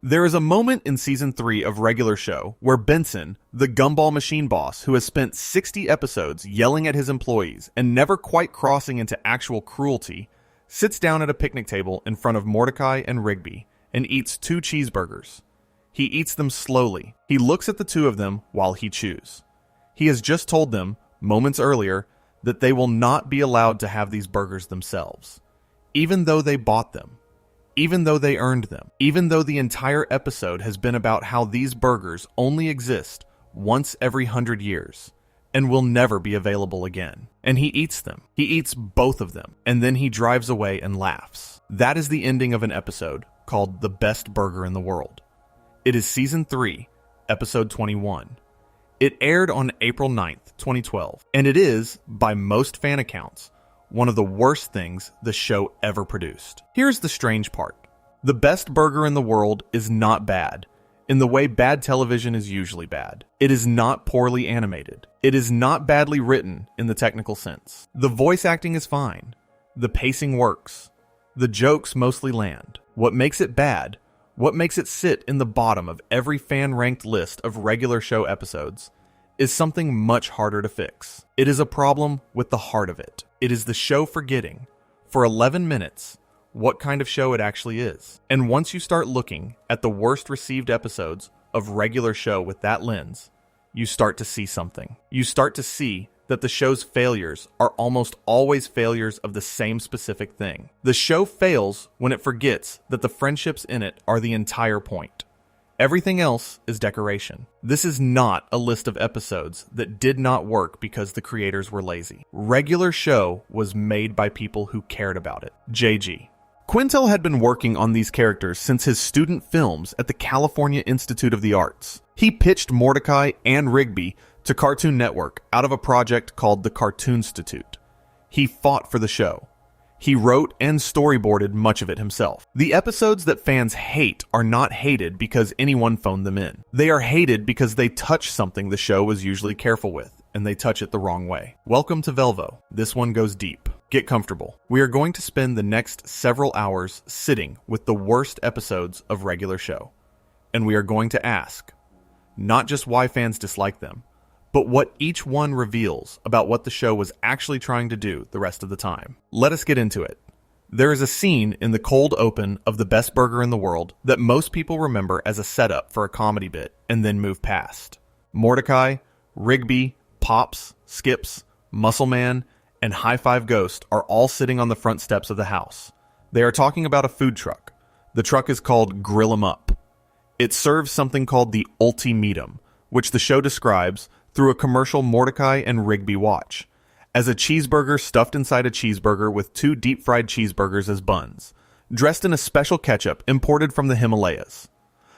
There is a moment in Season 3 of Regular Show where Benson, the gumball machine boss who has spent 60 episodes yelling at his employees and never quite crossing into actual cruelty, sits down at a picnic table in front of Mordecai and Rigby and eats 2 cheeseburgers. He eats them slowly. He looks at the 2 of them while he chews. He has just told them, moments earlier, that they will not be allowed to have these burgers themselves, even though they bought them, even though they earned them, even though the entire episode has been about how these burgers only exist once every 100 years and will never be available again. And he eats them. He eats both of them, and then he drives away and laughs. That is the ending of an episode called The Best Burger in the World. It is Season 3, Episode 21. It aired on April 9th, 2012, and it is, by most fan accounts, one of the worst things the show ever produced. Here's the strange part. The Best Burger in the World is not bad, in the way bad television is usually bad. It is not poorly animated. It is not badly written in the technical sense. The voice acting is fine. The pacing works. The jokes mostly land. What makes it bad, what makes it sit in the bottom of every fan-ranked list of Regular Show episodes, is something much harder to fix. It is a problem with the heart of it. It is the show forgetting, for 11 minutes, what kind of show it actually is. And once you start looking at the worst received episodes of Regular Show with that lens, you start to see something. You start to see that the show's failures are almost always failures of the same specific thing. The show fails when it forgets that the friendships in it are the entire point. Everything else is decoration. This is not a list of episodes that did not work because the creators were lazy. Regular Show was made by people who cared about it. JG. Quintel had been working on these characters since his student films at the California Institute of the Arts. He pitched Mordecai and Rigby to Cartoon Network out of a project called the Cartoonstitute. He fought for the show. He wrote and storyboarded much of it himself. The episodes that fans hate are not hated because anyone phoned them in. They are hated because they touch something the show was usually careful with, and they touch it the wrong way. Welcome to Velvo. This one goes deep. Get comfortable. We are going to spend the next several hours sitting with the worst episodes of Regular Show. And we are going to ask, not just why fans dislike them, but what each one reveals about what the show was actually trying to do the rest of the time. Let us get into it. There is a scene in the cold open of The Best Burger in the World that most people remember as a setup for a comedy bit and then move past. Mordecai, Rigby, Pops, Skips, Muscle Man, and High Five Ghost are all sitting on the front steps of the house. They are talking about a food truck. The truck is called Grill 'em Up. It serves something called the Ultimatum, which the show describes through a commercial Mordecai and Rigby watch, as a cheeseburger stuffed inside a cheeseburger with 2 deep-fried cheeseburgers as buns, dressed in a special ketchup imported from the Himalayas.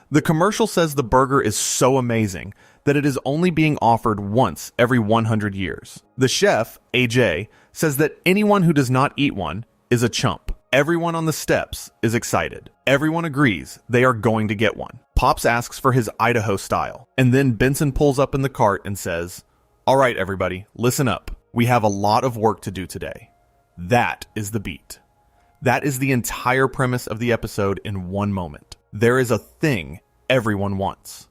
The commercial says the burger is so amazing that it is only being offered once every 100 years. The chef, AJ, says that anyone who does not eat one is a chump. Everyone on the steps is excited. Everyone agrees they are going to get one. Pops asks for his Idaho style, and then Benson pulls up in the cart and says, "All right, everybody, listen up. We have a lot of work to do today." That is the beat. That is the entire premise of the episode in one moment. There is a thing everyone wants.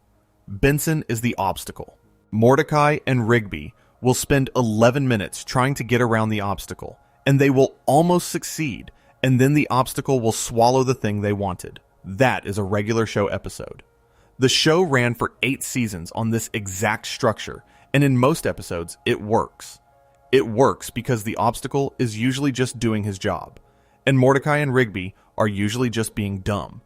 Benson is the obstacle. Mordecai and Rigby will spend 11 minutes trying to get around the obstacle, and they will almost succeed, and then the obstacle will swallow the thing they wanted. That is a Regular Show episode. The show ran for 8 seasons on this exact structure, and in most episodes, it works. It works because the obstacle is usually just doing his job, and Mordecai and Rigby are usually just being dumb,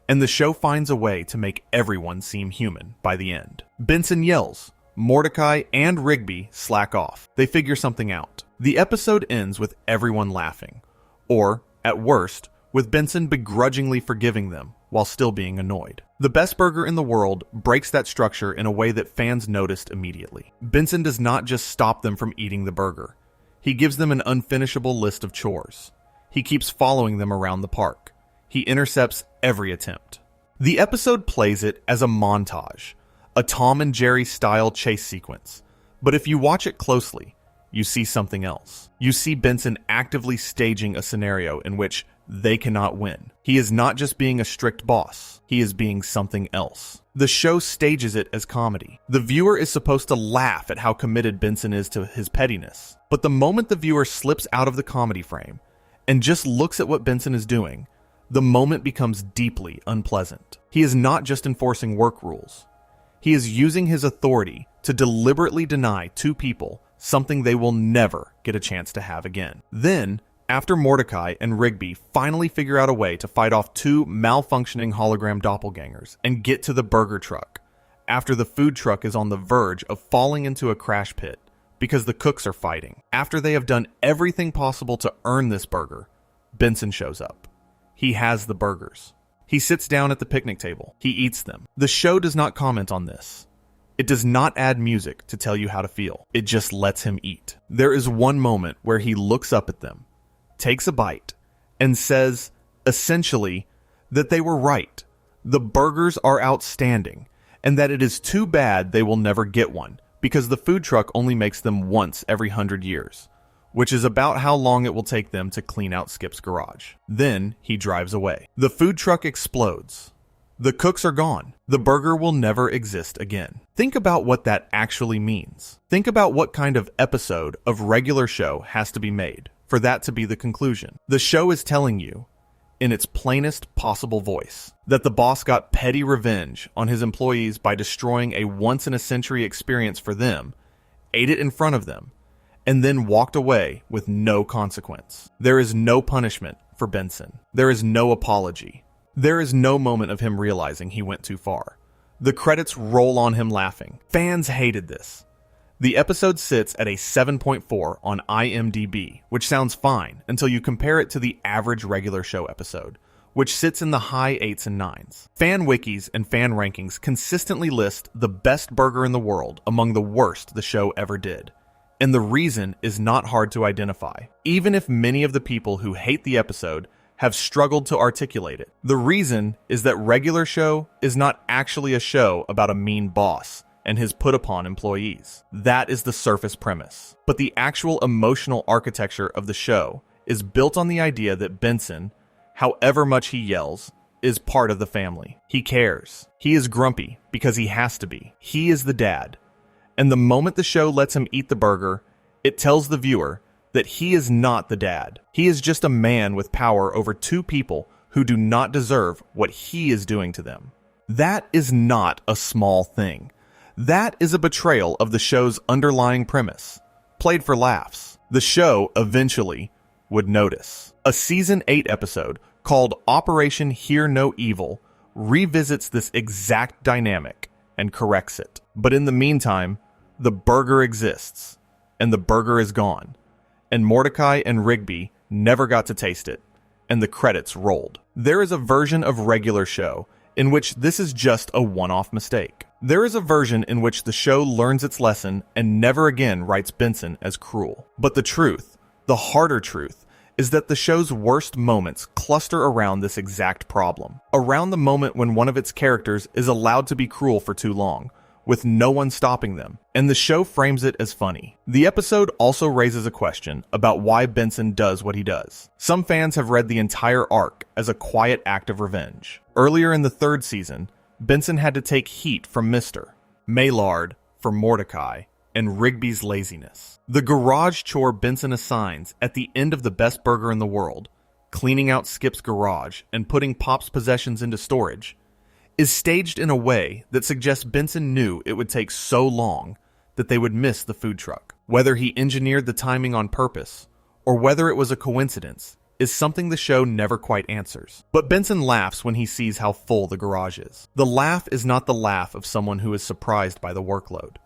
and the show finds a way to make everyone seem human by the end. Benson yells. Mordecai and Rigby slack off. They figure something out. The episode ends with everyone laughing, or, at worst, with Benson begrudgingly forgiving them while still being annoyed. The Best Burger in the World breaks that structure in a way that fans noticed immediately. Benson does not just stop them from eating the burger. He gives them an unfinishable list of chores. He keeps following them around the park. He intercepts every attempt. The episode plays it as a montage, a Tom and Jerry style chase sequence. But if you watch it closely, you see something else. You see Benson actively staging a scenario in which they cannot win. He is not just being a strict boss, he is being something else. The show stages it as comedy. The viewer is supposed to laugh at how committed Benson is to his pettiness. But the moment the viewer slips out of the comedy frame and just looks at what Benson is doing, the moment becomes deeply unpleasant. He is not just enforcing work rules. He is using his authority to deliberately deny two people something they will never get a chance to have again. Then, after Mordecai and Rigby finally figure out a way to fight off two malfunctioning hologram doppelgangers and get to the burger truck, after the food truck is on the verge of falling into a crash pit because the cooks are fighting, after they have done everything possible to earn this burger, Benson shows up. He has the burgers. He sits down at the picnic table. He eats them. The show does not comment on this. It does not add music to tell you how to feel. It just lets him eat. There is one moment where he looks up at them, takes a bite, and says, essentially, that they were right. The burgers are outstanding, and that it is too bad they will never get one, because the food truck only makes them once every 100 years, which is about how long it will take them to clean out Skip's garage. Then he drives away. The food truck explodes. The cooks are gone. The burger will never exist again. Think about what that actually means. Think about what kind of episode of regular show has to be made for that to be the conclusion. The show is telling you, in its plainest possible voice, that the boss got petty revenge on his employees by destroying a once-in-a-century experience for them, ate it in front of them, and then walked away with no consequence. There is no punishment for Benson. There is no apology. There is no moment of him realizing he went too far. The credits roll on him laughing. Fans hated this. The episode sits at a 7.4 on IMDb, which sounds fine until you compare it to the average regular show episode, which sits in the high 8s and 9s. Fan wikis and fan rankings consistently list the best burger in the world among the worst the show ever did. And the reason is not hard to identify, even if many of the people who hate the episode have struggled to articulate it. The reason is that regular show is not actually a show about a mean boss and his put-upon employees. That is the surface premise. But the actual emotional architecture of the show is built on the idea that Benson, however much he yells, is part of the family. He cares. He is grumpy because he has to be. He is the dad. And the moment the show lets him eat the burger, it tells the viewer that he is not the dad. He is just a man with power over two people who do not deserve what he is doing to them. That is not a small thing. That is a betrayal of the show's underlying premise. Played for laughs. The show, eventually, would notice. A Season 8 episode called Operation Hear No Evil revisits this exact dynamic and corrects it. But in the meantime, the burger exists, and the burger is gone. And Mordecai and Rigby never got to taste it, and the credits rolled. There is a version of regular show in which this is just a one-off mistake. There is a version in which the show learns its lesson and never again writes Benson as cruel. But the truth, the harder truth, is that the show's worst moments cluster around this exact problem. Around the moment when one of its characters is allowed to be cruel for too long, with no one stopping them, and the show frames it as funny. The episode also raises a question about why Benson does what he does. Some fans have read the entire arc as a quiet act of revenge. Earlier in the third season, Benson had to take heat from Mr. Maillard for Mordecai and Rigby's laziness. The garage chore Benson assigns at the end of the best burger in the world, cleaning out Skip's garage and putting Pop's possessions into storage, is staged in a way that suggests Benson knew it would take so long that they would miss the food truck. Whether he engineered the timing on purpose, or whether it was a coincidence, is something the show never quite answers. But Benson laughs when he sees how full the garage is. The laugh is not the laugh of someone who is surprised by the workload.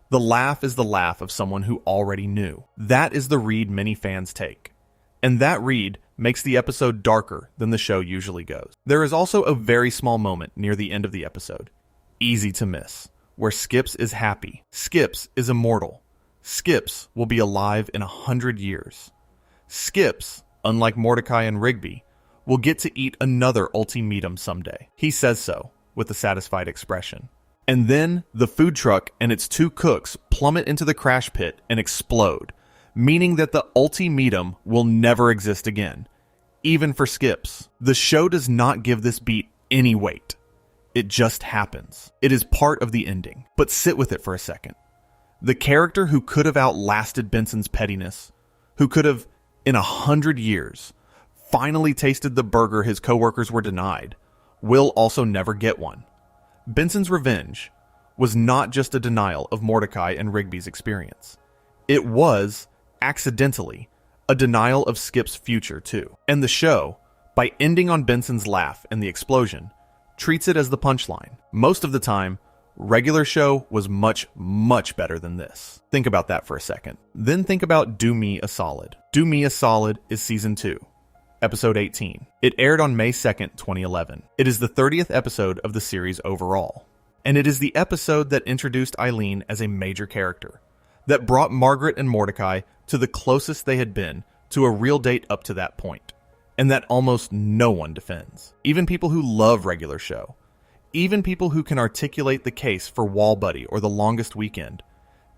The laugh is the laugh of someone who already knew. That is the read many fans take. And that read makes the episode darker than the show usually goes. There is also a very small moment near the end of the episode, easy to miss, where Skips is happy. Skips is immortal. Skips will be alive in 100 years. Skips, unlike Mordecai and Rigby, will get to eat another ultimatum someday. He says so, with a satisfied expression. And then the food truck and its two cooks plummet into the crash pit and explode, meaning that the ultimatum will never exist again, even for skips. The show does not give this beat any weight. It just happens. It is part of the ending. But sit with it for a second. The character who could have outlasted Benson's pettiness, who could have, in 100 years, finally tasted the burger his coworkers were denied, will also never get one. Benson's revenge was not just a denial of Mordecai and Rigby's experience. It was, accidentally, a denial of Skip's future too. And the show, by ending on Benson's laugh and the explosion, treats it as the punchline. Most of the time, regular show was much, much better than this. Think about that for a second. Then think about Do Me a Solid. Do Me a Solid is Season 2, Episode 18. It aired on May 2nd, 2011. It is the 30th episode of the series overall. And it is the episode that introduced Eileen as a major character, that brought Margaret and Mordecai to the closest they had been to a real date up to that point, and that almost no one defends. Even people who love regular show, even people who can articulate the case for Wall Buddy or The Longest Weekend,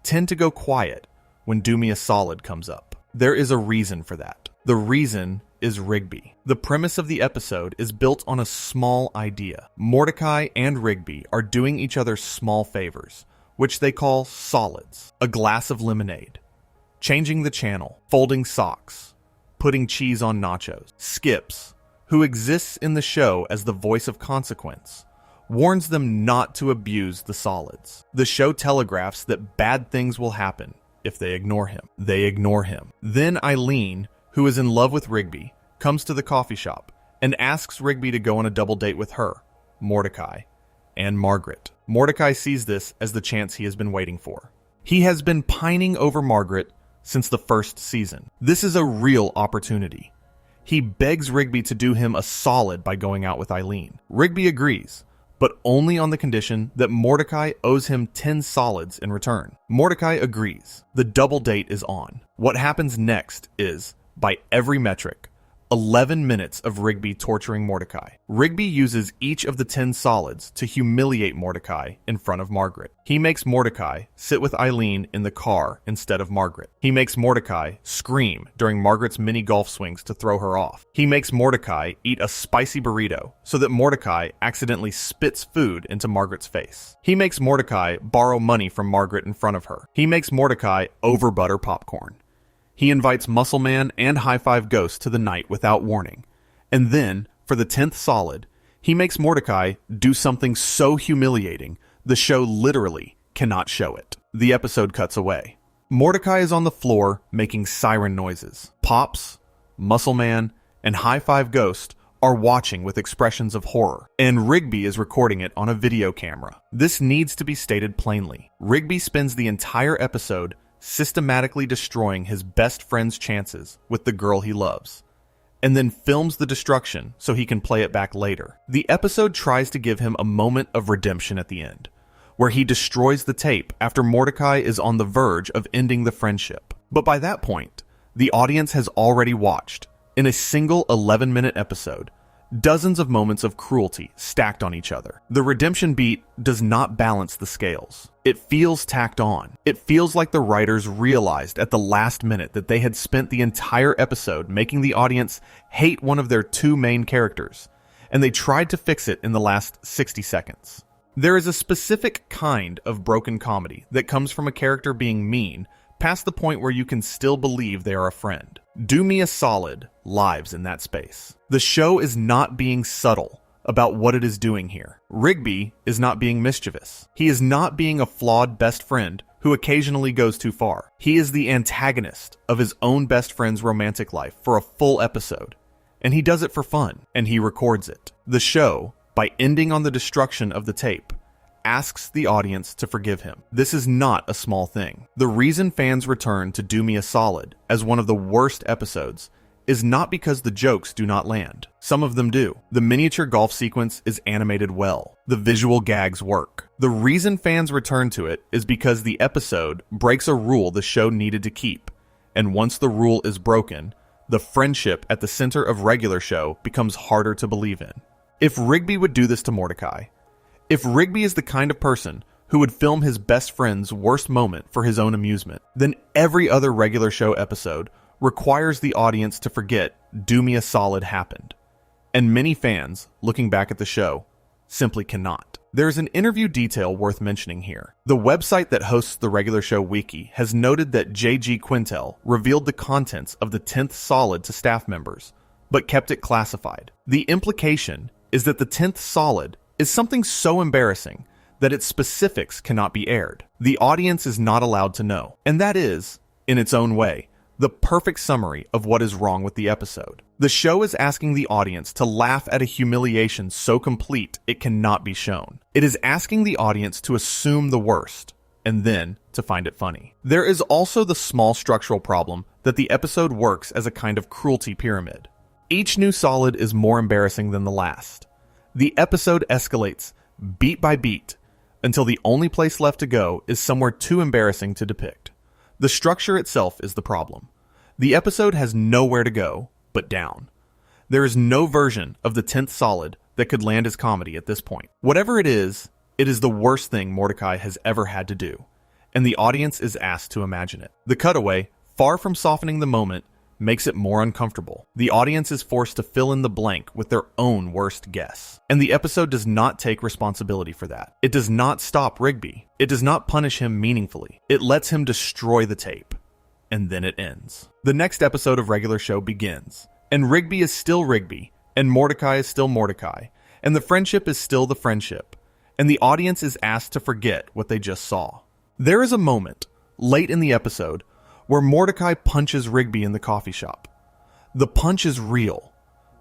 tend to go quiet when Do Me a Solid comes up. There is a reason for that. The reason is Rigby. The premise of the episode is built on a small idea. Mordecai and Rigby are doing each other small favors, which they call solids. A glass of lemonade, changing the channel, folding socks, putting cheese on nachos. Skips, who exists in the show as the voice of consequence, warns them not to abuse the solids. The show telegraphs that bad things will happen if they ignore him. They ignore him. Then Eileen, who is in love with Rigby, comes to the coffee shop and asks Rigby to go on a double date with her, Mordecai, and Margaret. Mordecai sees this as the chance he has been waiting for. He has been pining over Margaret since the first season. This is a real opportunity. He begs Rigby to do him a solid by going out with Eileen. Rigby agrees, but only on the condition that Mordecai owes him 10 solids in return. Mordecai agrees. The double date is on. What happens next is, by every metric, 11 minutes of Rigby torturing Mordecai. Rigby uses each of the 10 solids to humiliate Mordecai in front of Margaret. He makes Mordecai sit with Eileen in the car instead of Margaret. He makes Mordecai scream during Margaret's mini golf swings to throw her off. He makes Mordecai eat a spicy burrito so that Mordecai accidentally spits food into Margaret's face. He makes Mordecai borrow money from Margaret in front of her. He makes Mordecai over-butter popcorn. He invites Muscle Man and High Five Ghost to the night without warning. And then, for the 10th solid, he makes Mordecai do something so humiliating, the show literally cannot show it. The episode cuts away. Mordecai is on the floor making siren noises. Pops, Muscle Man, and High Five Ghost are watching with expressions of horror, and Rigby is recording it on a video camera. This needs to be stated plainly. Rigby spends the entire episode systematically destroying his best friend's chances with the girl he loves, and then films the destruction so he can play it back later. The episode tries to give him a moment of redemption at the end, where he destroys the tape after Mordecai is on the verge of ending the friendship. But by that point, the audience has already watched, in a single 11-minute episode, dozens of moments of cruelty stacked on each other. The redemption beat does not balance the scales. It feels tacked on. It feels like the writers realized at the last minute that they had spent the entire episode making the audience hate one of their two main characters, and they tried to fix it in the last 60 seconds. There is a specific kind of broken comedy that comes from a character being mean past the point where you can still believe they are a friend. Do Me a Solid lives in that space. The show is not being subtle about what it is doing here. Rigby is not being mischievous. He is not being a flawed best friend who occasionally goes too far. He is the antagonist of his own best friend's romantic life for a full episode, and he does it for fun, and he records it. The show, by ending on the destruction of the tape, asks the audience to forgive him. This is not a small thing. The reason fans return to Do Me a Solid as one of the worst episodes is not because the jokes do not land. Some of them do. The miniature golf sequence is animated well. The visual gags work. The reason fans return to it is because the episode breaks a rule the show needed to keep, and once the rule is broken, the friendship at the center of regular show becomes harder to believe in. If Rigby would do this to Mordecai, if Rigby is the kind of person who would film his best friend's worst moment for his own amusement, then every other regular show episode requires the audience to forget "Do Me a Solid" happened. And many fans, looking back at the show, simply cannot. There's an interview detail worth mentioning here. The website that hosts the regular show wiki has noted that J.G. Quintel revealed the contents of the 10th solid to staff members, but kept it classified. The implication is that the 10th solid is something so embarrassing that its specifics cannot be aired. The audience is not allowed to know. And that is, in its own way, the perfect summary of what is wrong with the episode. The show is asking the audience to laugh at a humiliation so complete it cannot be shown. It is asking the audience to assume the worst, and then to find it funny. There is also the small structural problem that the episode works as a kind of cruelty pyramid. Each new solid is more embarrassing than the last. The episode escalates, beat by beat, until the only place left to go is somewhere too embarrassing to depict. The structure itself is the problem. The episode has nowhere to go but down. There is no version of the 10th solid that could land as comedy at this point. Whatever it is the worst thing Mordecai has ever had to do, and the audience is asked to imagine it. The cutaway, far from softening the moment, makes it more uncomfortable. The audience is forced to fill in the blank with their own worst guess. And the episode does not take responsibility for that. It does not stop Rigby. It does not punish him meaningfully. It lets him destroy the tape. And then it ends. The next episode of regular show begins. And Rigby is still Rigby. And Mordecai is still Mordecai. And the friendship is still the friendship. And the audience is asked to forget what they just saw. There is a moment, late in the episode, where Mordecai punches Rigby in the coffee shop. The punch is real.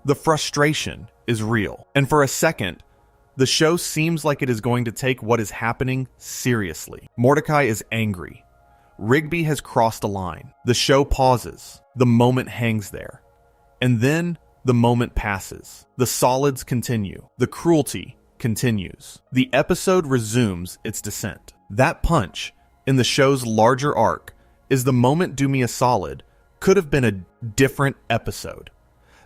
The frustration is real. And for a second, the show seems like it is going to take what is happening seriously. Mordecai is angry. Rigby has crossed a line. The show pauses. The moment hangs there. And then the moment passes. The solids continue. The cruelty continues. The episode resumes its descent. That punch, in the show's larger arc, is the moment "Do Me a Solid" could have been a different episode.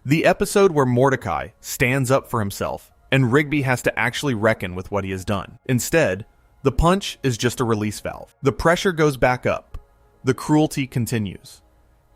The episode where Mordecai stands up for himself and Rigby has to actually reckon with what he has done. Instead, the punch is just a release valve. The pressure goes back up. The cruelty continues.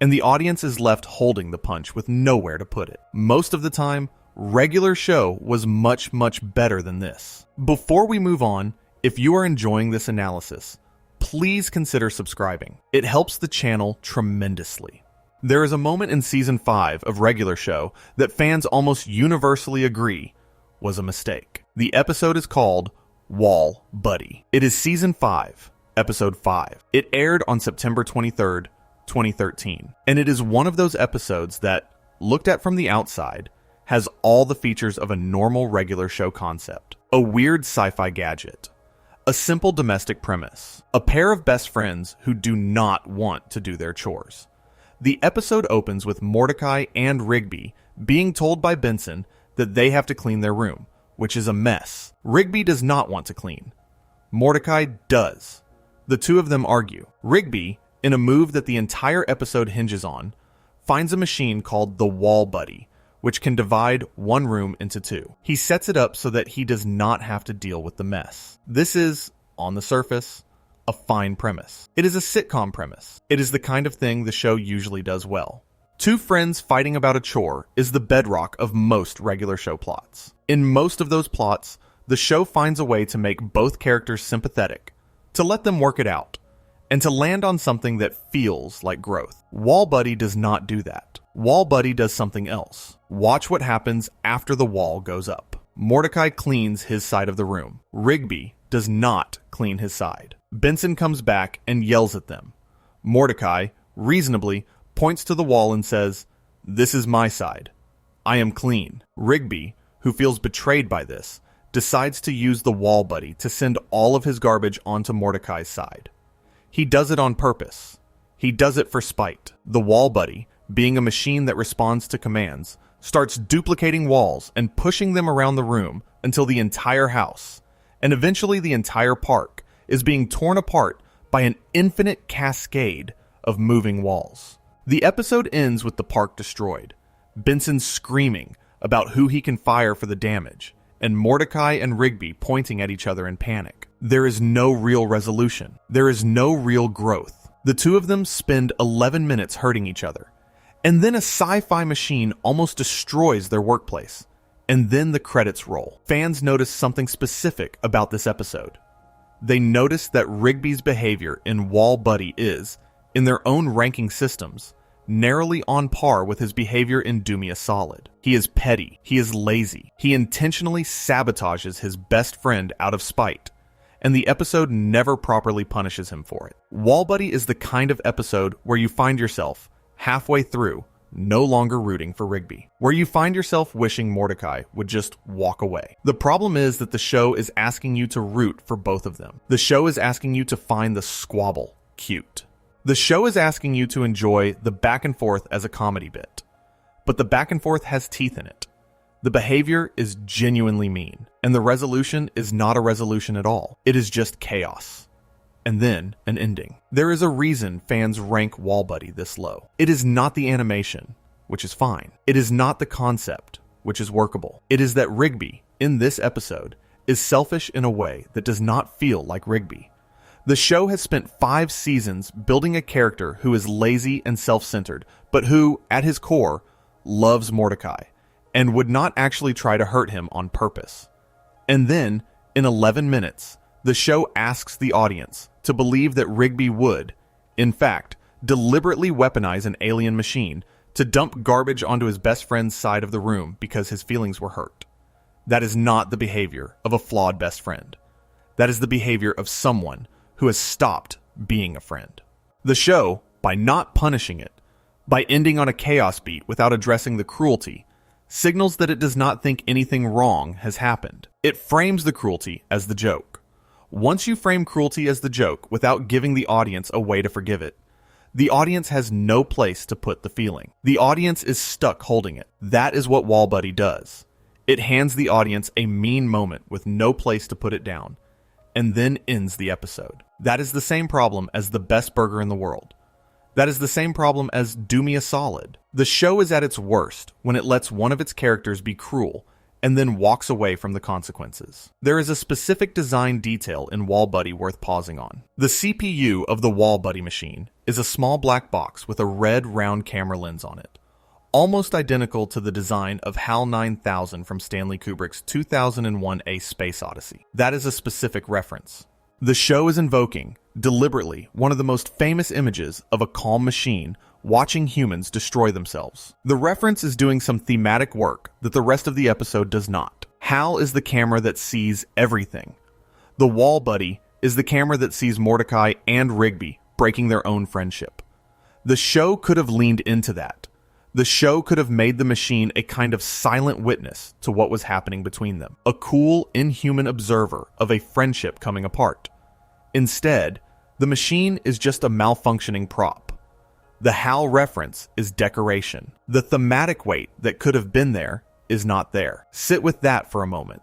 And the audience is left holding the punch with nowhere to put it. Most of the time, regular show was much, much better than this. Before we move on, if you are enjoying this analysis, please consider subscribing. It helps the channel tremendously. There is a moment in Season 5 of regular show that fans almost universally agree was a mistake. The episode is called Wall Buddy. It is Season 5, Episode 5. It aired on September 23rd, 2013. And it is one of those episodes that, looked at from the outside, has all the features of a normal regular show concept. A weird sci-fi gadget. A simple domestic premise. A pair of best friends who do not want to do their chores. The episode opens with Mordecai and Rigby being told by Benson that they have to clean their room, which is a mess. Rigby does not want to clean. Mordecai does. The two of them argue. Rigby, in a move that the entire episode hinges on, finds a machine called the Wall Buddy, which can divide one room into two. He sets it up so that he does not have to deal with the mess. This is, on the surface, a fine premise. It is a sitcom premise. It is the kind of thing the show usually does well. Two friends fighting about a chore is the bedrock of most regular show plots. In most of those plots, the show finds a way to make both characters sympathetic, to let them work it out, and to land on something that feels like growth. Wall Buddy does not do that. Wall Buddy does something else. Watch what happens after the wall goes up. Mordecai cleans his side of the room. Rigby does not clean his side. Benson comes back and yells at them. Mordecai, reasonably, points to the wall and says, "This is my side. I am clean." Rigby, who feels betrayed by this, decides to use the Wall Buddy to send all of his garbage onto Mordecai's side. He does it on purpose. He does it for spite. The Wall Buddy, being a machine that responds to commands, starts duplicating walls and pushing them around the room until the entire house, and eventually the entire park, is being torn apart by an infinite cascade of moving walls. The episode ends with the park destroyed, Benson screaming about who he can fire for the damage, and Mordecai and Rigby pointing at each other in panic. There is no real resolution. There is no real growth. The two of them spend 11 minutes hurting each other, And then a sci-fi machine almost destroys their workplace. And then the credits roll. Fans notice something specific about this episode. They notice that Rigby's behavior in Wall Buddy is, in their own ranking systems, narrowly on par with his behavior in Do Me a Solid. He is petty. He is lazy. He intentionally sabotages his best friend out of spite, and the episode never properly punishes him for it. Wall Buddy is the kind of episode where you find yourself, halfway through, no longer rooting for Rigby, where you find yourself wishing Mordecai would just walk away. The problem is that the show is asking you to root for both of them. The show is asking you to find the squabble cute. The show is asking you to enjoy the back and forth as a comedy bit, but the back and forth has teeth in it. The behavior is genuinely mean, and the resolution is not a resolution at all. It is just chaos. And then an ending. There is a reason fans rank Wall Buddy this low. It is not the animation, which is fine. It is not the concept, which is workable. It is that Rigby, in this episode, is selfish in a way that does not feel like Rigby. The show has spent 5 seasons building a character who is lazy and self-centered, but who, at his core, loves Mordecai, and would not actually try to hurt him on purpose. And then, in 11 minutes, the show asks the audience to believe that Rigby would, in fact, deliberately weaponize an alien machine to dump garbage onto his best friend's side of the room because his feelings were hurt. That is not the behavior of a flawed best friend. That is the behavior of someone who has stopped being a friend. The show, by not punishing it, by ending on a chaos beat without addressing the cruelty, signals that it does not think anything wrong has happened. It frames the cruelty as the joke. Once you frame cruelty as the joke without giving the audience a way to forgive it, the audience has no place to put the feeling. The audience is stuck holding it. That is what Wall Buddy does. It hands the audience a mean moment with no place to put it down, and then ends the episode. That is the same problem as the best burger in the world. That is the same problem as Do Me a Solid. The show is at its worst when it lets one of its characters be cruel and then walks away from the consequences. There is a specific design detail in Wall Buddy worth pausing on. The CPU of the Wall Buddy machine is a small black box with a red round camera lens on it, almost identical to the design of HAL 9000 from Stanley Kubrick's 2001 A Space Odyssey. That is a specific reference. The show is invoking, deliberately, one of the most famous images of a calm machine watching humans destroy themselves. The reference is doing some thematic work that the rest of the episode does not. HAL is the camera that sees everything. The Wall Buddy is the camera that sees Mordecai and Rigby breaking their own friendship. The show could have leaned into that. The show could have made the machine a kind of silent witness to what was happening between them, a cool, inhuman observer of a friendship coming apart. Instead, the machine is just a malfunctioning prop. The HAL reference is decoration. The thematic weight that could have been there is not there. Sit with that for a moment.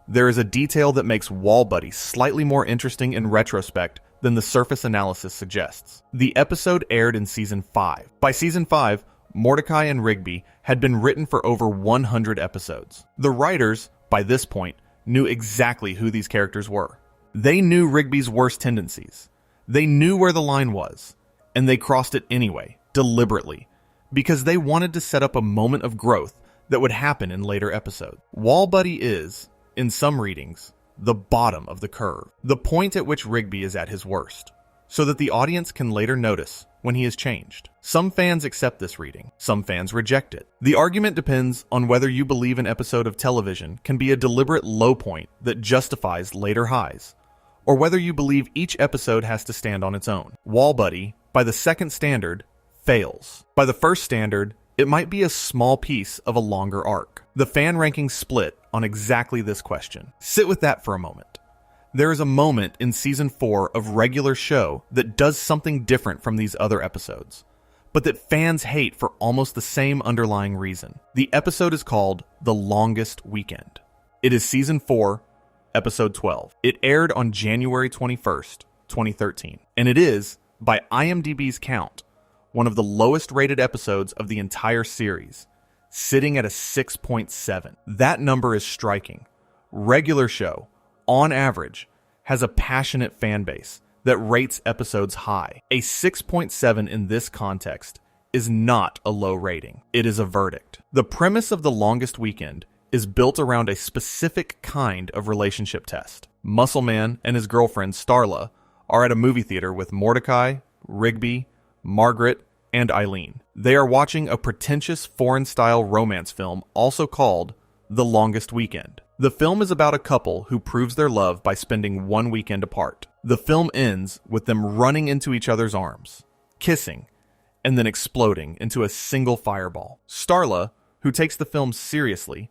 There is a detail that makes Wall Buddy slightly more interesting in retrospect than the surface analysis suggests. The episode aired in Season 5. By Season 5, Mordecai and Rigby had been written for over 100 episodes. The writers, by this point, knew exactly who these characters were. They knew Rigby's worst tendencies. They knew where the line was, and they crossed it anyway, deliberately, because they wanted to set up a moment of growth that would happen in later episodes. Wall Buddy is, in some readings, the bottom of the curve, the point at which Rigby is at his worst, so that the audience can later notice when he has changed. Some fans accept this reading, some fans reject it. The argument depends on whether you believe an episode of television can be a deliberate low point that justifies later highs, or whether you believe each episode has to stand on its own. Wall Buddy, by the second standard, fails. By the first standard, it might be a small piece of a longer arc. The fan rankings split on exactly this question. Sit with that for a moment. There is a moment in Season 4 of regular show that does something different from these other episodes, but that fans hate for almost the same underlying reason. The episode is called The Longest Weekend. It is Season 4, Episode 12. It aired on January 21st, 2013, and it is, by IMDb's count, one of the lowest rated episodes of the entire series, sitting at a 6.7. That number is striking. Regular show, on average, has a passionate fan base that rates episodes high. A 6.7 in this context is not a low rating. It is a verdict. The premise of The Longest Weekend is built around a specific kind of relationship test. Muscle Man and his girlfriend Starla are at a movie theater with Mordecai, Rigby, Margaret, and Eileen. They are watching a pretentious foreign-style romance film also called The Longest Weekend. The film is about a couple who proves their love by spending one weekend apart. The film ends with them running into each other's arms, kissing, and then exploding into a single fireball. Starla, who takes the film seriously,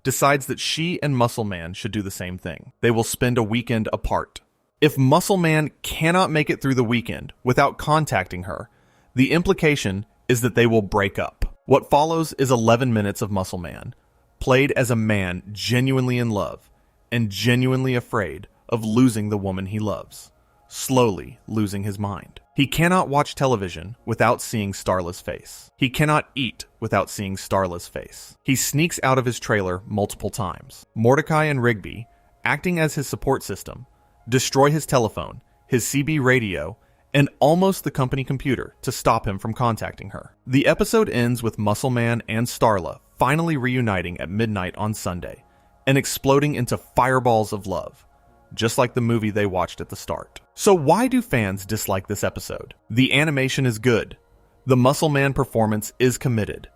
decides that she and Muscle Man should do the same thing. They will spend a weekend apart. If Muscle Man cannot make it through the weekend without contacting her, the implication is that they will break up. What follows is 11 minutes of Muscle Man, played as a man genuinely in love and genuinely afraid of losing the woman he loves, slowly losing his mind. He cannot watch television without seeing Starla's face. He cannot eat without seeing Starla's face. He sneaks out of his trailer multiple times. Mordecai and Rigby, acting as his support system, destroy his telephone, his CB radio, and almost the company computer to stop him from contacting her. The episode ends with Muscle Man and Starla finally reuniting at midnight on Sunday and exploding into fireballs of love, just like the movie they watched at the start. So why do fans dislike this episode? The animation is good. The Muscle Man performance is committed.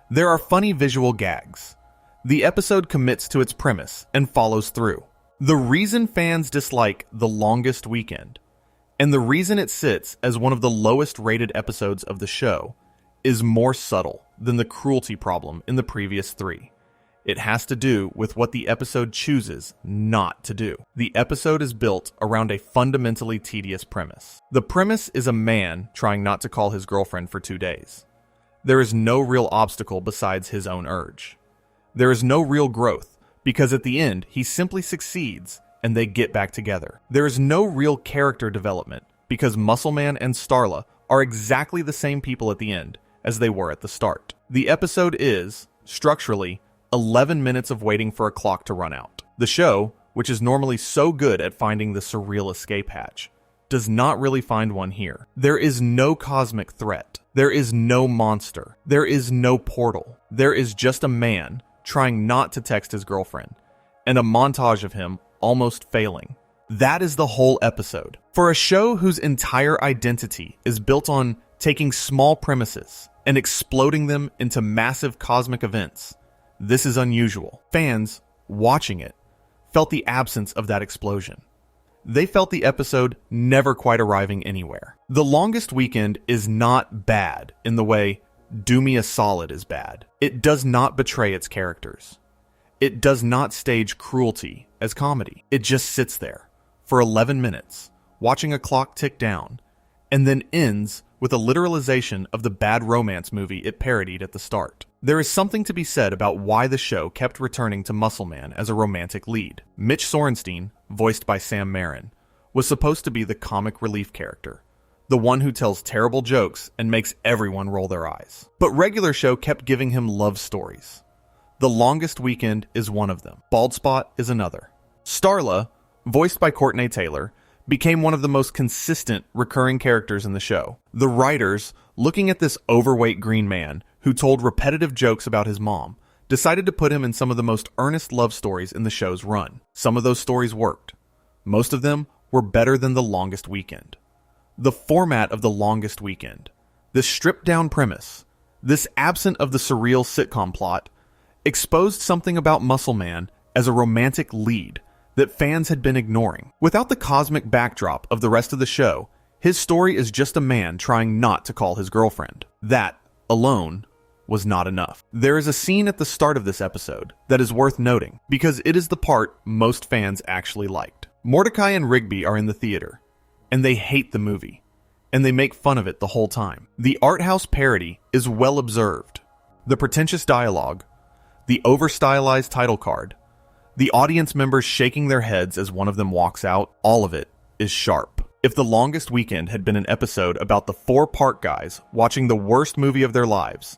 There are funny visual gags. The episode commits to its premise and follows through. The reason fans dislike The Longest Weekend, and the reason it sits as one of the lowest rated episodes of the show, is more subtle than the cruelty problem in the previous three. It has to do with what the episode chooses not to do. The episode is built around a fundamentally tedious premise. The premise is a man trying not to call his girlfriend for 2 days. There is no real obstacle besides his own urge. There is no real growth, because at the end, he simply succeeds and they get back together. There is no real character development, because Muscle Man and Starla are exactly the same people at the end as they were at the start. The episode is, structurally, 11 minutes of waiting for a clock to run out. The show, which is normally so good at finding the surreal escape hatch, does not really find one here. There is no cosmic threat. There is no monster. There is no portal. There is just a man trying not to text his girlfriend, and a montage of him almost failing. That is the whole episode. For a show whose entire identity is built on taking small premises and exploding them into massive cosmic events, this is unusual. Fans, watching it, felt the absence of that explosion. They felt the episode never quite arriving anywhere. The Longest Weekend is not bad in the way Do Me a Solid is bad. It does not betray its characters. It does not stage cruelty as comedy. It just sits there for 11 minutes, watching a clock tick down, and then ends with a literalization of the bad romance movie it parodied at the start. There is something to be said about why the show kept returning to Muscle Man as a romantic lead. Mitch Sorenstein, voiced by Sam Marin, was supposed to be the comic relief character, the one who tells terrible jokes and makes everyone roll their eyes. But regular show kept giving him love stories. The Longest Weekend is one of them. Bald Spot is another. Starla, voiced by Courtney Taylor, became one of the most consistent recurring characters in the show. The writers, looking at this overweight green man who told repetitive jokes about his mom, decided to put him in some of the most earnest love stories in the show's run. Some of those stories worked. Most of them were better than The Longest Weekend. The format of The Longest Weekend, this stripped-down premise, this absent of the surreal sitcom plot, exposed something about Muscle Man as a romantic lead that fans had been ignoring. Without the cosmic backdrop of the rest of the show, his story is just a man trying not to call his girlfriend. That, alone, was not enough. There is a scene at the start of this episode that is worth noting, because it is the part most fans actually liked. Mordecai and Rigby are in the theater, and they hate the movie, and they make fun of it the whole time. The art house parody is well observed. The pretentious dialogue, the over-stylized title card, the audience members shaking their heads as one of them walks out, all of it is sharp. If The Longest Weekend had been an episode about the 4 park guys watching the worst movie of their lives,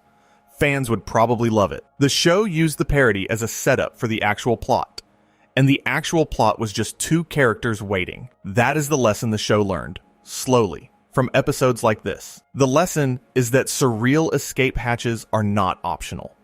fans would probably love it. The show used the parody as a setup for the actual plot, and the actual plot was just 2 characters waiting. That is the lesson the show learned, slowly, from episodes like this. The lesson is that surreal escape hatches are not optional.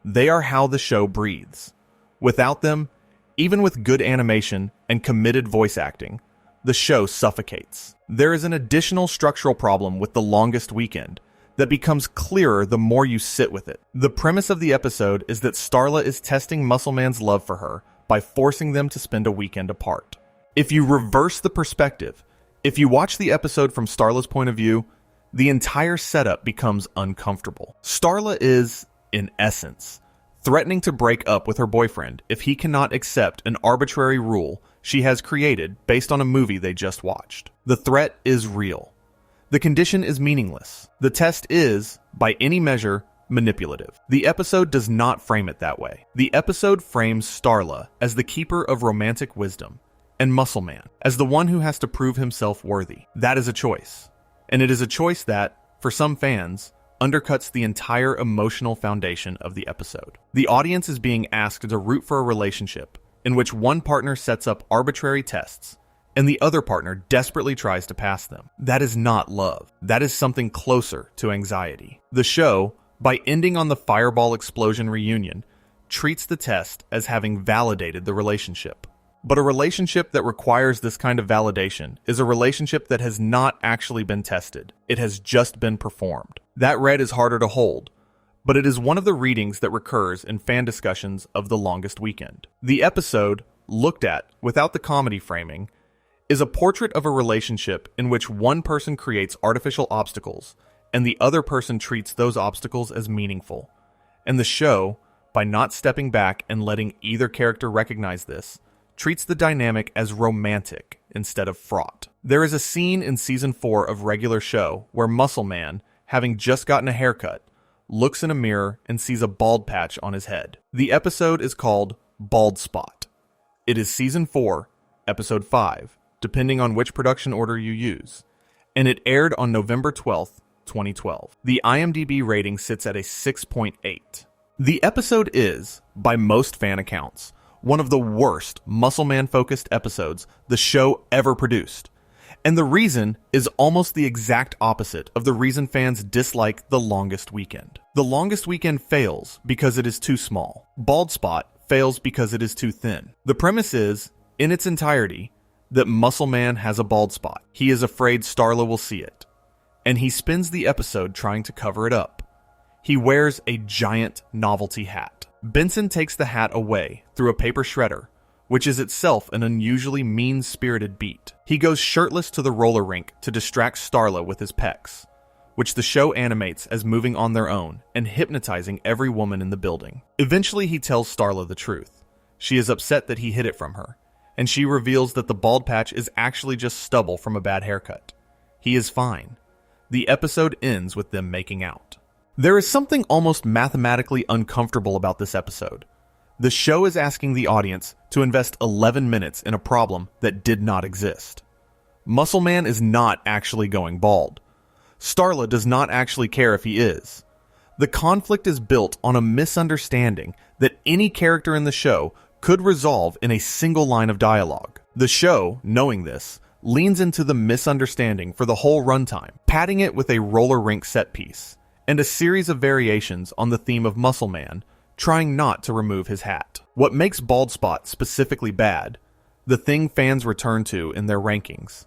They are how the show breathes. Without them, even with good animation and committed voice acting, the show suffocates. There is an additional structural problem with The Longest Weekend that becomes clearer the more you sit with it. The premise of the episode is that Starla is testing Muscleman's love for her by forcing them to spend a weekend apart. If you reverse the perspective, if you watch the episode from Starla's point of view, the entire setup becomes uncomfortable. Starla is, in essence, threatening to break up with her boyfriend if he cannot accept an arbitrary rule she has created based on a movie they just watched. The threat is real. The condition is meaningless. The test is, by any measure, manipulative. The episode does not frame it that way. The episode frames Starla as the keeper of romantic wisdom, and Muscleman as the one who has to prove himself worthy. That is a choice. And it is a choice that, for some fans, undercuts the entire emotional foundation of the episode. The audience is being asked to root for a relationship in which one partner sets up arbitrary tests and the other partner desperately tries to pass them. That is not love. That is something closer to anxiety. The show, by ending on the fireball explosion reunion, treats the test as having validated the relationship. But a relationship that requires this kind of validation is a relationship that has not actually been tested. It has just been performed. That red is harder to hold, but it is one of the readings that recurs in fan discussions of The Longest Weekend. The episode, looked at without the comedy framing, is a portrait of a relationship in which one person creates artificial obstacles and the other person treats those obstacles as meaningful. And the show, by not stepping back and letting either character recognize this, treats the dynamic as romantic instead of fraught. There is a scene in season 4 of Regular Show where Muscleman, having just gotten a haircut, looks in a mirror and sees a bald patch on his head. The episode is called Bald Spot. It is season 4, episode 5, depending on which production order you use, and it aired on November 12th, 2012. The IMDb rating sits at a 6.8. The episode is, by most fan accounts, one of the worst Muscleman-focused episodes the show ever produced. And the reason is almost the exact opposite of the reason fans dislike The Longest Weekend. The Longest Weekend fails because it is too small. Bald Spot fails because it is too thin. The premise is, in its entirety, that Muscleman has a bald spot. He is afraid Starla will see it, and he spends the episode trying to cover it up. He wears a giant novelty hat. Benson takes the hat away through a paper shredder, which is itself an unusually mean-spirited beat. He goes shirtless to the roller rink to distract Starla with his pecs, which the show animates as moving on their own and hypnotizing every woman in the building. Eventually he tells Starla the truth. She is upset that he hid it from her, and she reveals that the bald patch is actually just stubble from a bad haircut. He is fine. The episode ends with them making out. There is something almost mathematically uncomfortable about this episode. The show is asking the audience to invest 11 minutes in a problem that did not exist. Muscleman is not actually going bald. Starla does not actually care if he is. The conflict is built on a misunderstanding that any character in the show could resolve in a single line of dialogue. The show, knowing this, leans into the misunderstanding for the whole runtime, padding it with a roller rink set piece and a series of variations on the theme of Muscleman, trying not to remove his hat. What makes Bald Spot specifically bad, the thing fans return to in their rankings,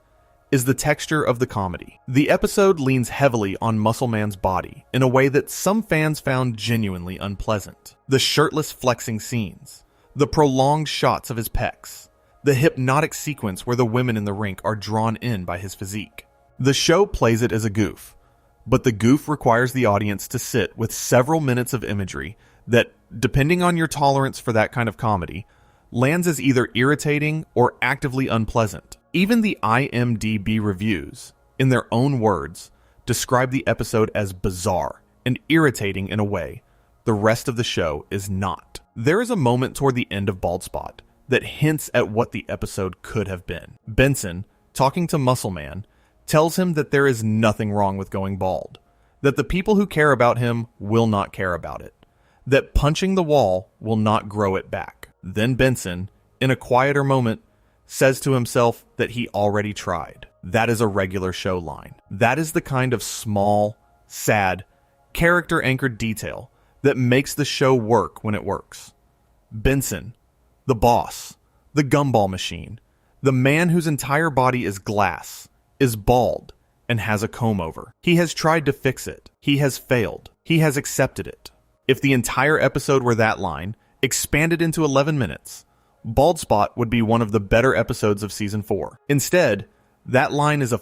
is the texture of the comedy. The episode leans heavily on Muscleman's body in a way that some fans found genuinely unpleasant. The shirtless flexing scenes, the prolonged shots of his pecs, the hypnotic sequence where the women in the rink are drawn in by his physique. The show plays it as a goof, but the goof requires the audience to sit with several minutes of imagery that, depending on your tolerance for that kind of comedy, lands as either irritating or actively unpleasant. Even the IMDb reviews, in their own words, describe the episode as bizarre and irritating in a way the rest of the show is not. There is a moment toward the end of Bald Spot that hints at what the episode could have been. Benson, talking to Muscleman, tells him that there is nothing wrong with going bald, that the people who care about him will not care about it, that punching the wall will not grow it back. Then Benson, in a quieter moment, says to himself that he already tried. That is a regular show line. That is the kind of small, sad, character-anchored detail that makes the show work when it works. Benson, the boss, the gumball machine, the man whose entire body is glass, is bald, and has a comb-over. He has tried to fix it. He has failed. He has accepted it. If the entire episode were that line, expanded into 11 minutes, Bald Spot would be one of the better episodes of Season 4. Instead, that line is a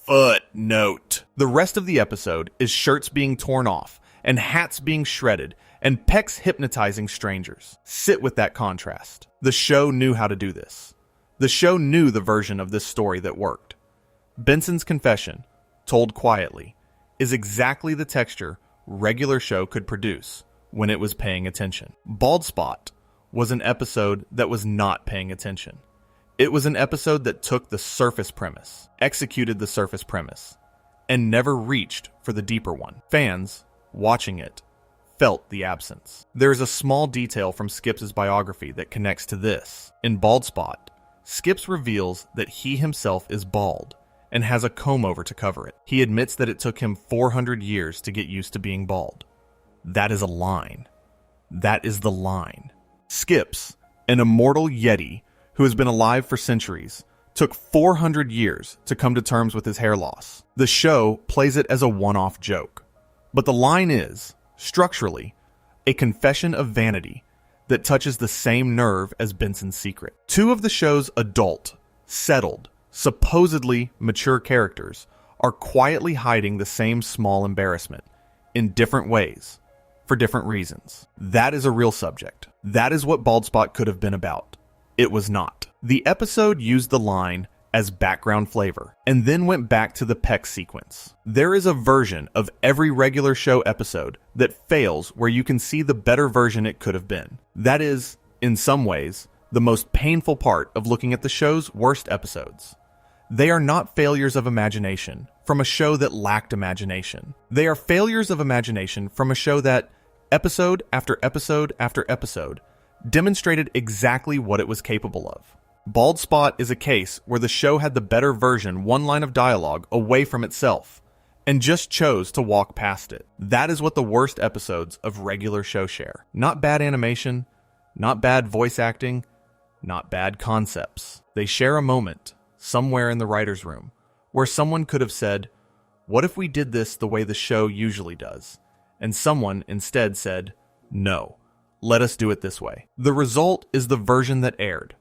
footnote. The rest of the episode is shirts being torn off, and hats being shredded, and Pecs hypnotizing strangers. Sit with that contrast. The show knew how to do this. The show knew the version of this story that worked. Benson's confession, told quietly, is exactly the texture regular show could produce when it was paying attention. Bald Spot was an episode that was not paying attention. It was an episode that took the surface premise, executed the surface premise, and never reached for the deeper one. Fans, watching it, felt the absence. There is a small detail from Skips' biography that connects to this. In Bald Spot, Skips reveals that he himself is bald and has a comb-over to cover it. He admits that it took him 400 years to get used to being bald. That is a line. That is the line. Skips, an immortal Yeti who has been alive for centuries, took 400 years to come to terms with his hair loss. The show plays it as a one-off joke. But the line is, structurally, a confession of vanity that touches the same nerve as Benson's secret. Two of the show's adult, settled, supposedly mature characters are quietly hiding the same small embarrassment in different ways for different reasons. That is a real subject. That is what Bald Spot could have been about. It was not. The episode used the line as background flavor and then went back to the Peck sequence. There is a version of every regular show episode that fails where you can see the better version it could have been. That is, in some ways, the most painful part of looking at the show's worst episodes. They are not failures of imagination from a show that lacked imagination. They are failures of imagination from a show that, episode after episode after episode, demonstrated exactly what it was capable of. Bald Spot is a case where the show had the better version one line of dialogue away from itself, and just chose to walk past it. That is what the worst episodes of regular show share. Not bad animation, not bad voice acting, not bad concepts. They share a moment, somewhere in the writer's room, where someone could have said, "What if we did this the way the show usually does?" And someone instead said, "No, let us do it this way." The result is the version that aired.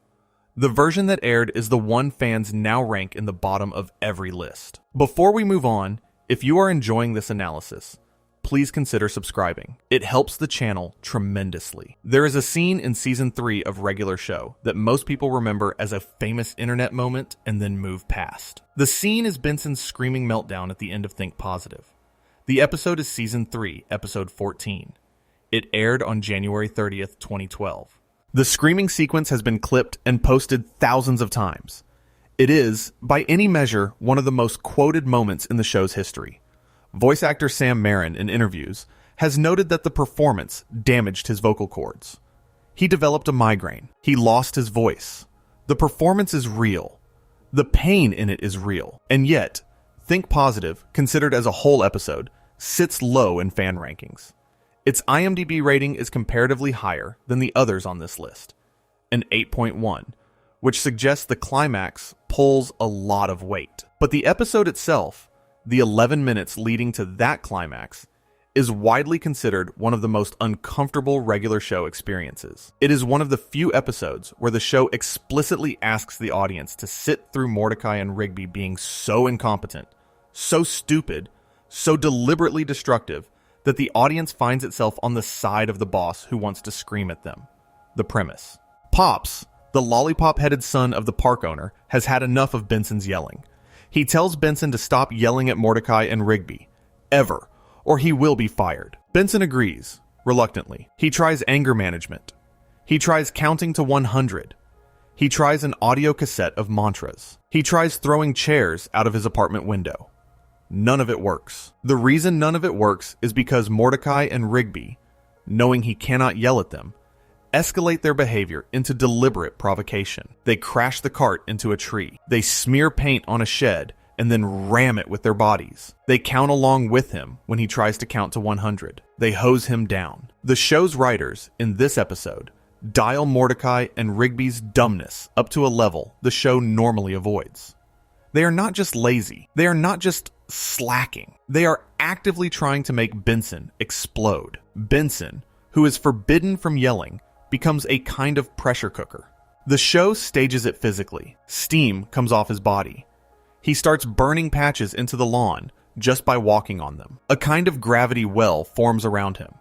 The version that aired is the one fans now rank in the bottom of every list. Before we move on, if you are enjoying this analysis, please consider subscribing. It helps the channel tremendously. There is a scene in Season 3 of Regular Show that most people remember as a famous internet moment and then move past. The scene is Benson's screaming meltdown at the end of Think Positive. The episode is Season 3, Episode 14. It aired on January 30th, 2012. The screaming sequence has been clipped and posted thousands of times. It is, by any measure, one of the most quoted moments in the show's history. Voice actor Sam Marin, in interviews, has noted that the performance damaged his vocal cords. He developed a migraine. He lost his voice. The performance is real. The pain in it is real. And yet, Think Positive, considered as a whole episode, sits low in fan rankings. Its IMDb rating is comparatively higher than the others on this list, an 8.1, which suggests the climax pulls a lot of weight. But the episode itself, the 11 minutes leading to that climax, is widely considered one of the most uncomfortable regular show experiences. It is one of the few episodes where the show explicitly asks the audience to sit through Mordecai and Rigby being so incompetent, so stupid, so deliberately destructive, that the audience finds itself on the side of the boss who wants to scream at them. The premise. Pops, the lollipop-headed son of the park owner, has had enough of Benson's yelling. He tells Benson to stop yelling at Mordecai and Rigby, ever, or he will be fired. Benson agrees, reluctantly. He tries anger management. He tries counting to 100. He tries an audio cassette of mantras. He tries throwing chairs out of his apartment window. None of it works. The reason none of it works is because Mordecai and Rigby, knowing he cannot yell at them, escalate their behavior into deliberate provocation. They crash the cart into a tree. They smear paint on a shed and then ram it with their bodies. They count along with him when he tries to count to 100. They hose him down. The show's writers, in this episode, dial Mordecai and Rigby's dumbness up to a level the show normally avoids. They are not just lazy. They are not just slacking. They are actively trying to make Benson explode. Benson, who is forbidden from yelling, becomes a kind of pressure cooker. The show stages it physically. Steam comes off his body. He starts burning patches into the lawn just by walking on them. A kind of gravity well forms around him,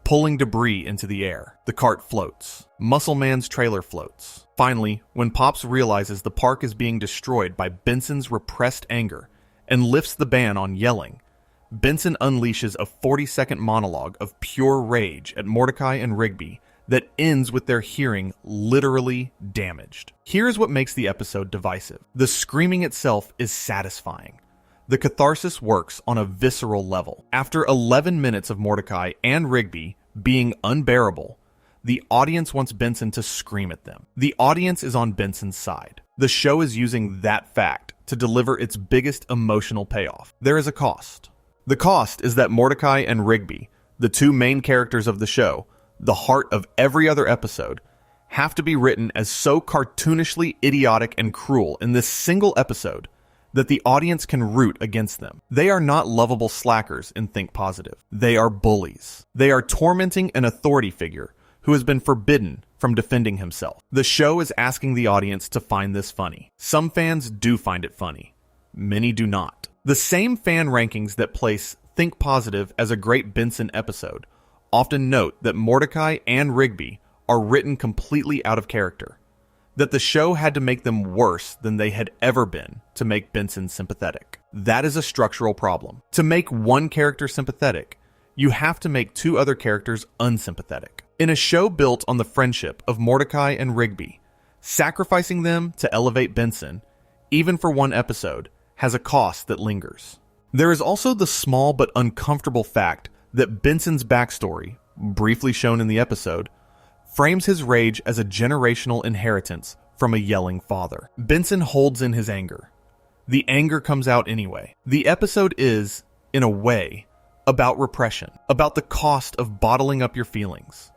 pulling debris into the air. The cart floats. Muscle Man's trailer floats. Finally, when Pops realizes the park is being destroyed by Benson's repressed anger and lifts the ban on yelling, Benson unleashes a 40-second monologue of pure rage at Mordecai and Rigby that ends with their hearing literally damaged. Here's what makes the episode divisive. The screaming itself is satisfying. The catharsis works on a visceral level. After 11 minutes of Mordecai and Rigby being unbearable, the audience wants Benson to scream at them. The audience is on Benson's side. The show is using that fact to deliver its biggest emotional payoff. There is a cost. The cost is that Mordecai and Rigby, the two main characters of the show, the heart of every other episode, have to be written as so cartoonishly idiotic and cruel in this single episode that the audience can root against them. They are not lovable slackers in Think Positive. They are bullies. They are tormenting an authority figure who has been forbidden from defending himself. The show is asking the audience to find this funny. Some fans do find it funny. Many do not. The same fan rankings that place Think Positive as a great Benson episode often note that Mordecai and Rigby are written completely out of character, that the show had to make them worse than they had ever been to make Benson sympathetic. That is a structural problem. To make one character sympathetic, you have to make two other characters unsympathetic. In a show built on the friendship of Mordecai and Rigby, sacrificing them to elevate Benson, even for one episode, has a cost that lingers. There is also the small but uncomfortable fact that Benson's backstory, briefly shown in the episode, frames his rage as a generational inheritance from a yelling father. Benson holds in his anger. The anger comes out anyway. The episode is, in a way, about repression, about the cost of bottling up your feelings,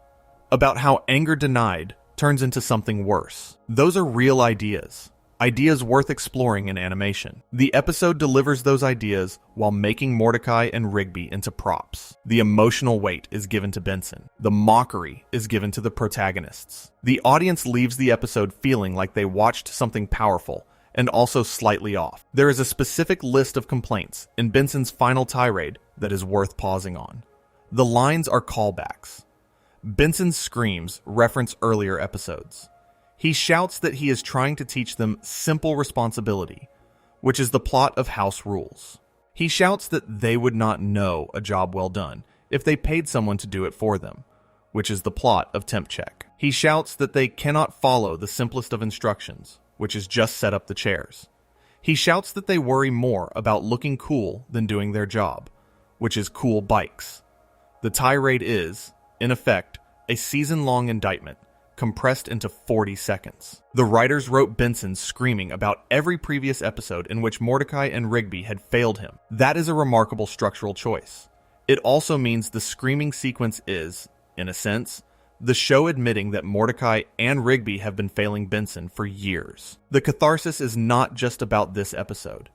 about how anger denied turns into something worse. Those are real ideas. Ideas worth exploring in animation. The episode delivers those ideas while making Mordecai and Rigby into props. The emotional weight is given to Benson. The mockery is given to the protagonists. The audience leaves the episode feeling like they watched something powerful and also slightly off. There is a specific list of complaints in Benson's final tirade that is worth pausing on. The lines are callbacks. Benson's screams reference earlier episodes. He shouts that he is trying to teach them simple responsibility, which is the plot of House Rules. He shouts that they would not know a job well done if they paid someone to do it for them, which is the plot of Temp Check. He shouts that they cannot follow the simplest of instructions, which is just set up the chairs. He shouts that they worry more about looking cool than doing their job, which is Cool Bikes. The tirade is, in effect, a season-long indictment, compressed into 40 seconds. The writers wrote Benson screaming about every previous episode in which Mordecai and Rigby had failed him. That is a remarkable structural choice. It also means the screaming sequence is, in a sense, the show admitting that Mordecai and Rigby have been failing Benson for years. The catharsis is not just about this episode.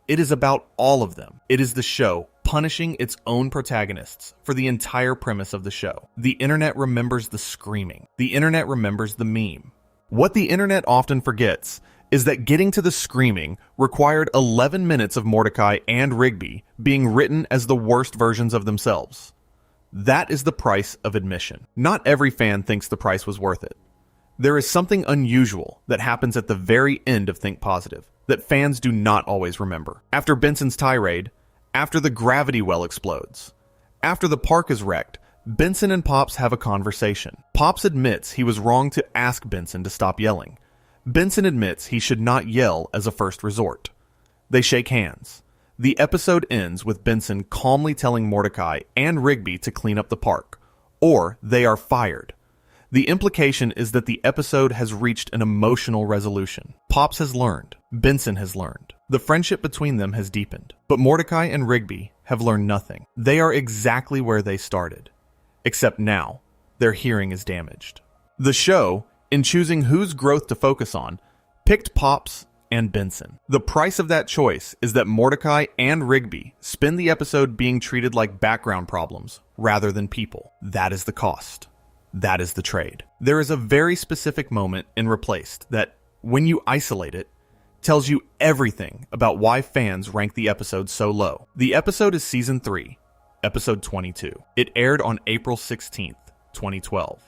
It is about all of them. It is the show punishing its own protagonists for the entire premise of the show. The internet remembers the screaming. The internet remembers the meme. What the internet often forgets is that getting to the screaming required 11 minutes of Mordecai and Rigby being written as the worst versions of themselves. That is the price of admission. Not every fan thinks the price was worth it. There is something unusual that happens at the very end of Think Positive that fans do not always remember. After Benson's tirade, after the gravity well explodes, after the park is wrecked, Benson and Pops have a conversation. Pops admits he was wrong to ask Benson to stop yelling. Benson admits he should not yell as a first resort. They shake hands. The episode ends with Benson calmly telling Mordecai and Rigby to clean up the park, or they are fired. The implication is that the episode has reached an emotional resolution. Pops has learned. Benson has learned. The friendship between them has deepened. But Mordecai and Rigby have learned nothing. They are exactly where they started. Except now, their hearing is damaged. The show, in choosing whose growth to focus on, picked Pops and Benson. The price of that choice is that Mordecai and Rigby spend the episode being treated like background problems rather than people. That is the cost. That is the trade. There is a very specific moment in Replaced that, when you isolate it, tells you everything about why fans rank the episode so low. The episode is Season 3, Episode 22. It aired on April 16th, 2012,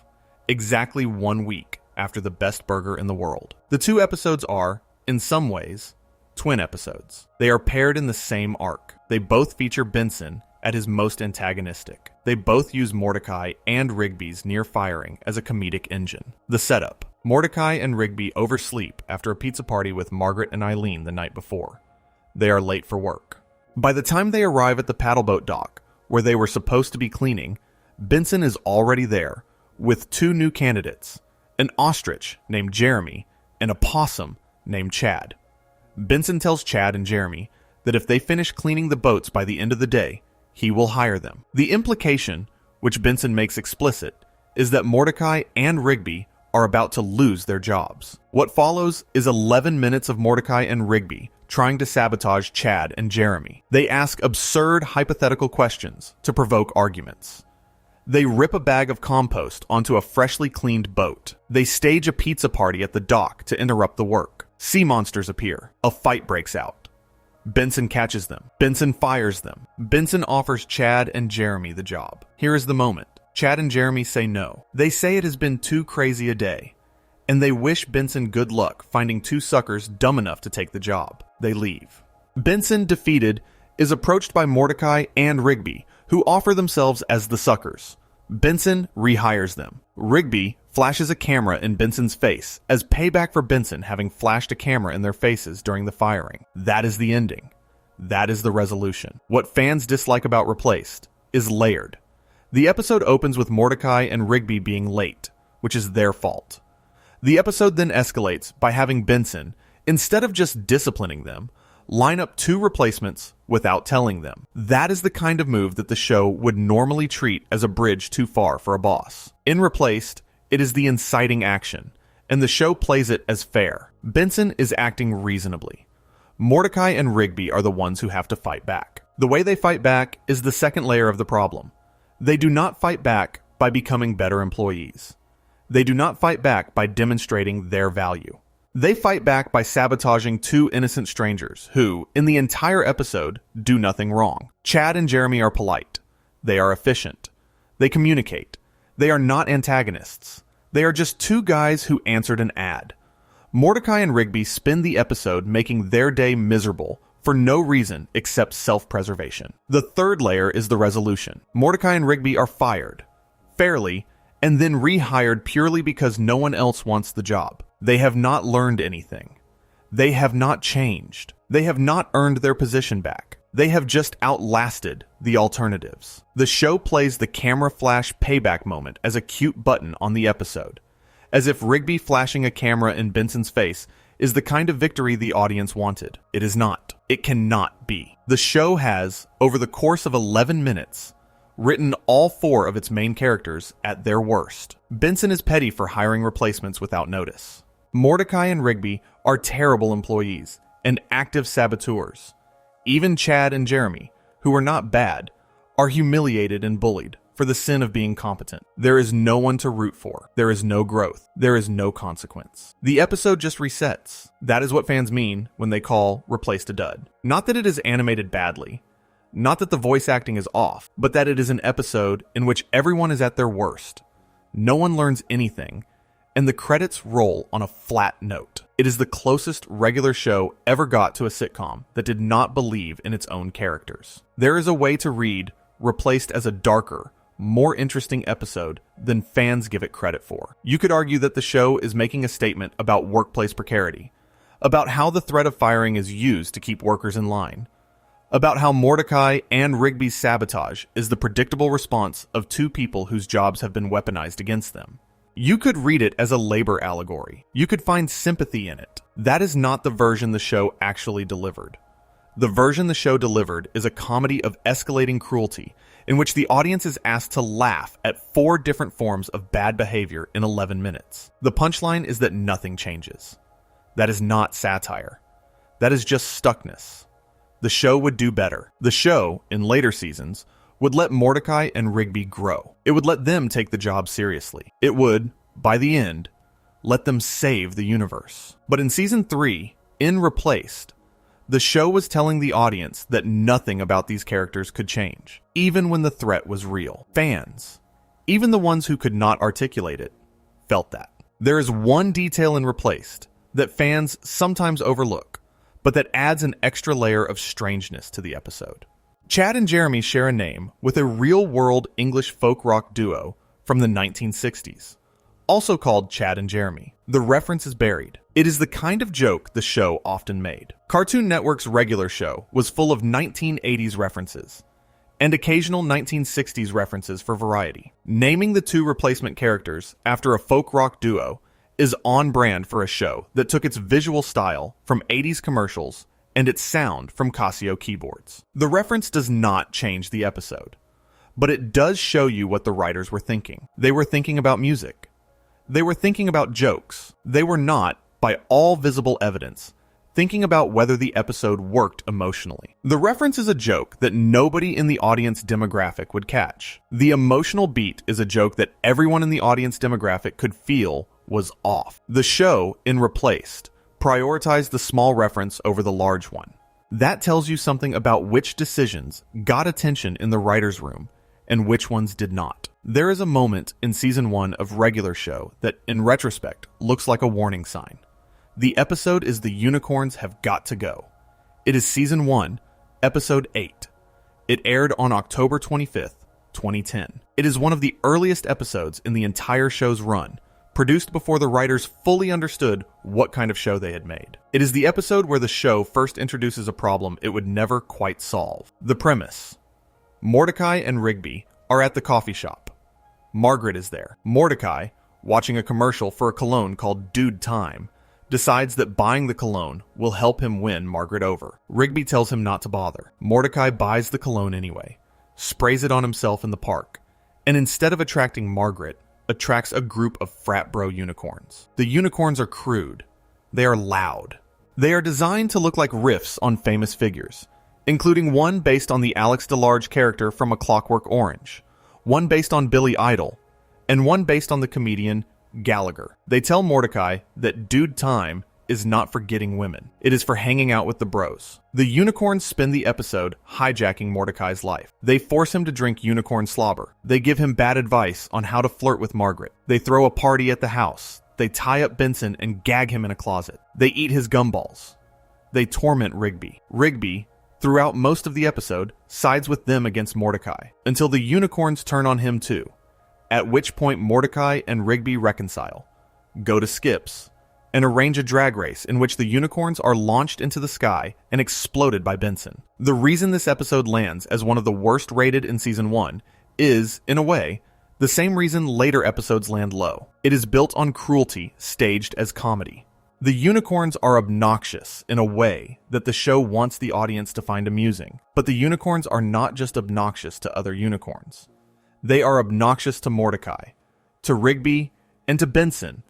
exactly 1 week after The Best Burger in the World. The two episodes are, in some ways, twin episodes. They are paired in the same arc. They both feature Benson at his most antagonistic. They both use Mordecai and Rigby's near firing as a comedic engine. The setup. Mordecai and Rigby oversleep after a pizza party with Margaret and Eileen the night before. They are late for work. By the time they arrive at the paddleboat dock, where they were supposed to be cleaning, Benson is already there, with two new candidates, an ostrich named Jeremy and a possum named Chad. Benson tells Chad and Jeremy that if they finish cleaning the boats by the end of the day, he will hire them. The implication, which Benson makes explicit, is that Mordecai and Rigby are about to lose their jobs. What follows is 11 minutes of Mordecai and Rigby trying to sabotage Chad and Jeremy. They ask absurd hypothetical questions to provoke arguments. They rip a bag of compost onto a freshly cleaned boat. They stage a pizza party at the dock to interrupt the work. Sea monsters appear. A fight breaks out. Benson catches them. Benson fires them. Benson offers Chad and Jeremy the job. Here is the moment. Chad and Jeremy say no. They say it has been too crazy a day, and they wish Benson good luck finding two suckers dumb enough to take the job. They leave. Benson, defeated, is approached by Mordecai and Rigby, who offer themselves as the suckers. Benson rehires them. Rigby flashes a camera in Benson's face as payback for Benson having flashed a camera in their faces during the firing. That is the ending. That is the resolution. What fans dislike about Replaced is layered. The episode opens with Mordecai and Rigby being late, which is their fault. The episode then escalates by having Benson, instead of just disciplining them, line up two replacements without telling them. That is the kind of move that the show would normally treat as a bridge too far for a boss. In Replaced, it is the inciting action, and the show plays it as fair. Benson is acting reasonably. Mordecai and Rigby are the ones who have to fight back. The way they fight back is the second layer of the problem. They do not fight back by becoming better employees. They do not fight back by demonstrating their value. They fight back by sabotaging two innocent strangers who, in the entire episode, do nothing wrong. Chad and Jeremy are polite. They are efficient. They communicate. They are not antagonists. They are just two guys who answered an ad. Mordecai and Rigby spend the episode making their day miserable for no reason except self-preservation. The third layer is the resolution. Mordecai and Rigby are fired, fairly, and then rehired purely because no one else wants the job. They have not learned anything. They have not changed. They have not earned their position back. They have just outlasted the alternatives. The show plays the camera flash payback moment as a cute button on the episode, as if Rigby flashing a camera in Benson's face is the kind of victory the audience wanted. It is not. It cannot be. The show has, over the course of 11 minutes, written all four of its main characters at their worst. Benson is petty for hiring replacements without notice. Mordecai and Rigby are terrible employees and active saboteurs. Even Chad and Jeremy, who are not bad, are humiliated and bullied for the sin of being competent. There is no one to root for. There is no growth. There is no consequence. The episode just resets. That is what fans mean when they call Replaced a dud. Not that it is animated badly, not that the voice acting is off, but that it is an episode in which everyone is at their worst. No one learns anything, and the credits roll on a flat note. It is the closest regular show ever got to a sitcom that did not believe in its own characters. There is a way to read Replaced as a darker, more interesting episode than fans give it credit for. You could argue that the show is making a statement about workplace precarity, about how the threat of firing is used to keep workers in line, about how Mordecai and Rigby's sabotage is the predictable response of two people whose jobs have been weaponized against them. You could read it as a labor allegory. You could find sympathy in it. That is not the version the show actually delivered. The version the show delivered is a comedy of escalating cruelty in which the audience is asked to laugh at 4 different forms of bad behavior in 11 minutes. The punchline is that nothing changes. That is not satire. That is just stuckness. The show would do better. The show, in later seasons, would let Mordecai and Rigby grow. It would let them take the job seriously. It would, by the end, let them save the universe. But in season 3, in Replaced, the show was telling the audience that nothing about these characters could change, even when the threat was real. Fans, even the ones who could not articulate it, felt that. There is one detail in Replaced that fans sometimes overlook, but that adds an extra layer of strangeness to the episode. Chad and Jeremy share a name with a real-world English folk rock duo from the 1960s, also called Chad and Jeremy. The reference is buried. It is the kind of joke the show often made. Cartoon Network's regular show was full of 1980s references, and occasional 1960s references for variety. Naming the 2 replacement characters after a folk rock duo is on brand for a show that took its visual style from 80s commercials and its sound from Casio keyboards. The reference does not change the episode, but it does show you what the writers were thinking. They were thinking about music. They were thinking about jokes. They were not, by all visible evidence, thinking about whether the episode worked emotionally. The reference is a joke that nobody in the audience demographic would catch. The emotional beat is a joke that everyone in the audience demographic could feel was off. The show, in Replaced, prioritized the small reference over the large one. That tells you something about which decisions got attention in the writer's room and which ones did not. There is a moment in season 1 of regular show that, in retrospect, looks like a warning sign. The episode is The Unicorns Have Got to Go. It is season 1, episode 8. It aired on October 25th, 2010. It is one of the earliest episodes in the entire show's run, produced before the writers fully understood what kind of show they had made. It is the episode where the show first introduces a problem it would never quite solve. The premise: Mordecai and Rigby are at the coffee shop. Margaret is there. Mordecai, watching a commercial for a cologne called Dude Time, decides that buying the cologne will help him win Margaret over. Rigby tells him not to bother. Mordecai buys the cologne anyway, sprays it on himself in the park, and instead of attracting Margaret, attracts a group of frat bro unicorns. The unicorns are crude. They are loud. They are designed to look like riffs on famous figures, including one based on the Alex DeLarge character from A Clockwork Orange, one based on Billy Idol, and one based on the comedian Gallagher. They tell Mordecai that Dude Time is not for getting women. It is for hanging out with the bros. The unicorns spend the episode hijacking Mordecai's life. They force him to drink unicorn slobber. They give him bad advice on how to flirt with Margaret. They throw a party at the house. They tie up Benson and gag him in a closet. They eat his gumballs. They torment Rigby. Rigby, throughout most of the episode, sides with them against Mordecai, until the unicorns turn on him too, at which point Mordecai and Rigby reconcile, go to Skips, and arrange a drag race in which the unicorns are launched into the sky and exploded by Benson. The reason this episode lands as one of the worst rated in season 1 is, in a way, the same reason later episodes land low. It is built on cruelty staged as comedy. The unicorns are obnoxious in a way that the show wants the audience to find amusing, but the unicorns are not just obnoxious to other unicorns. They are obnoxious to Mordecai, to Rigby, and to Benson,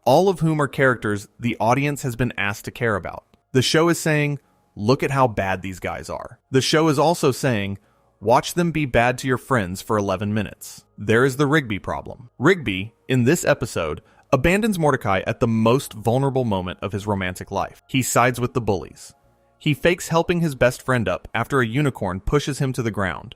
all of whom are characters the audience has been asked to care about. The show is saying, look at how bad these guys are. The show is also saying, watch them be bad to your friends for 11 minutes. There is the Rigby problem. Rigby, in this episode, abandons Mordecai at the most vulnerable moment of his romantic life. He sides with the bullies. He fakes helping his best friend up after a unicorn pushes him to the ground,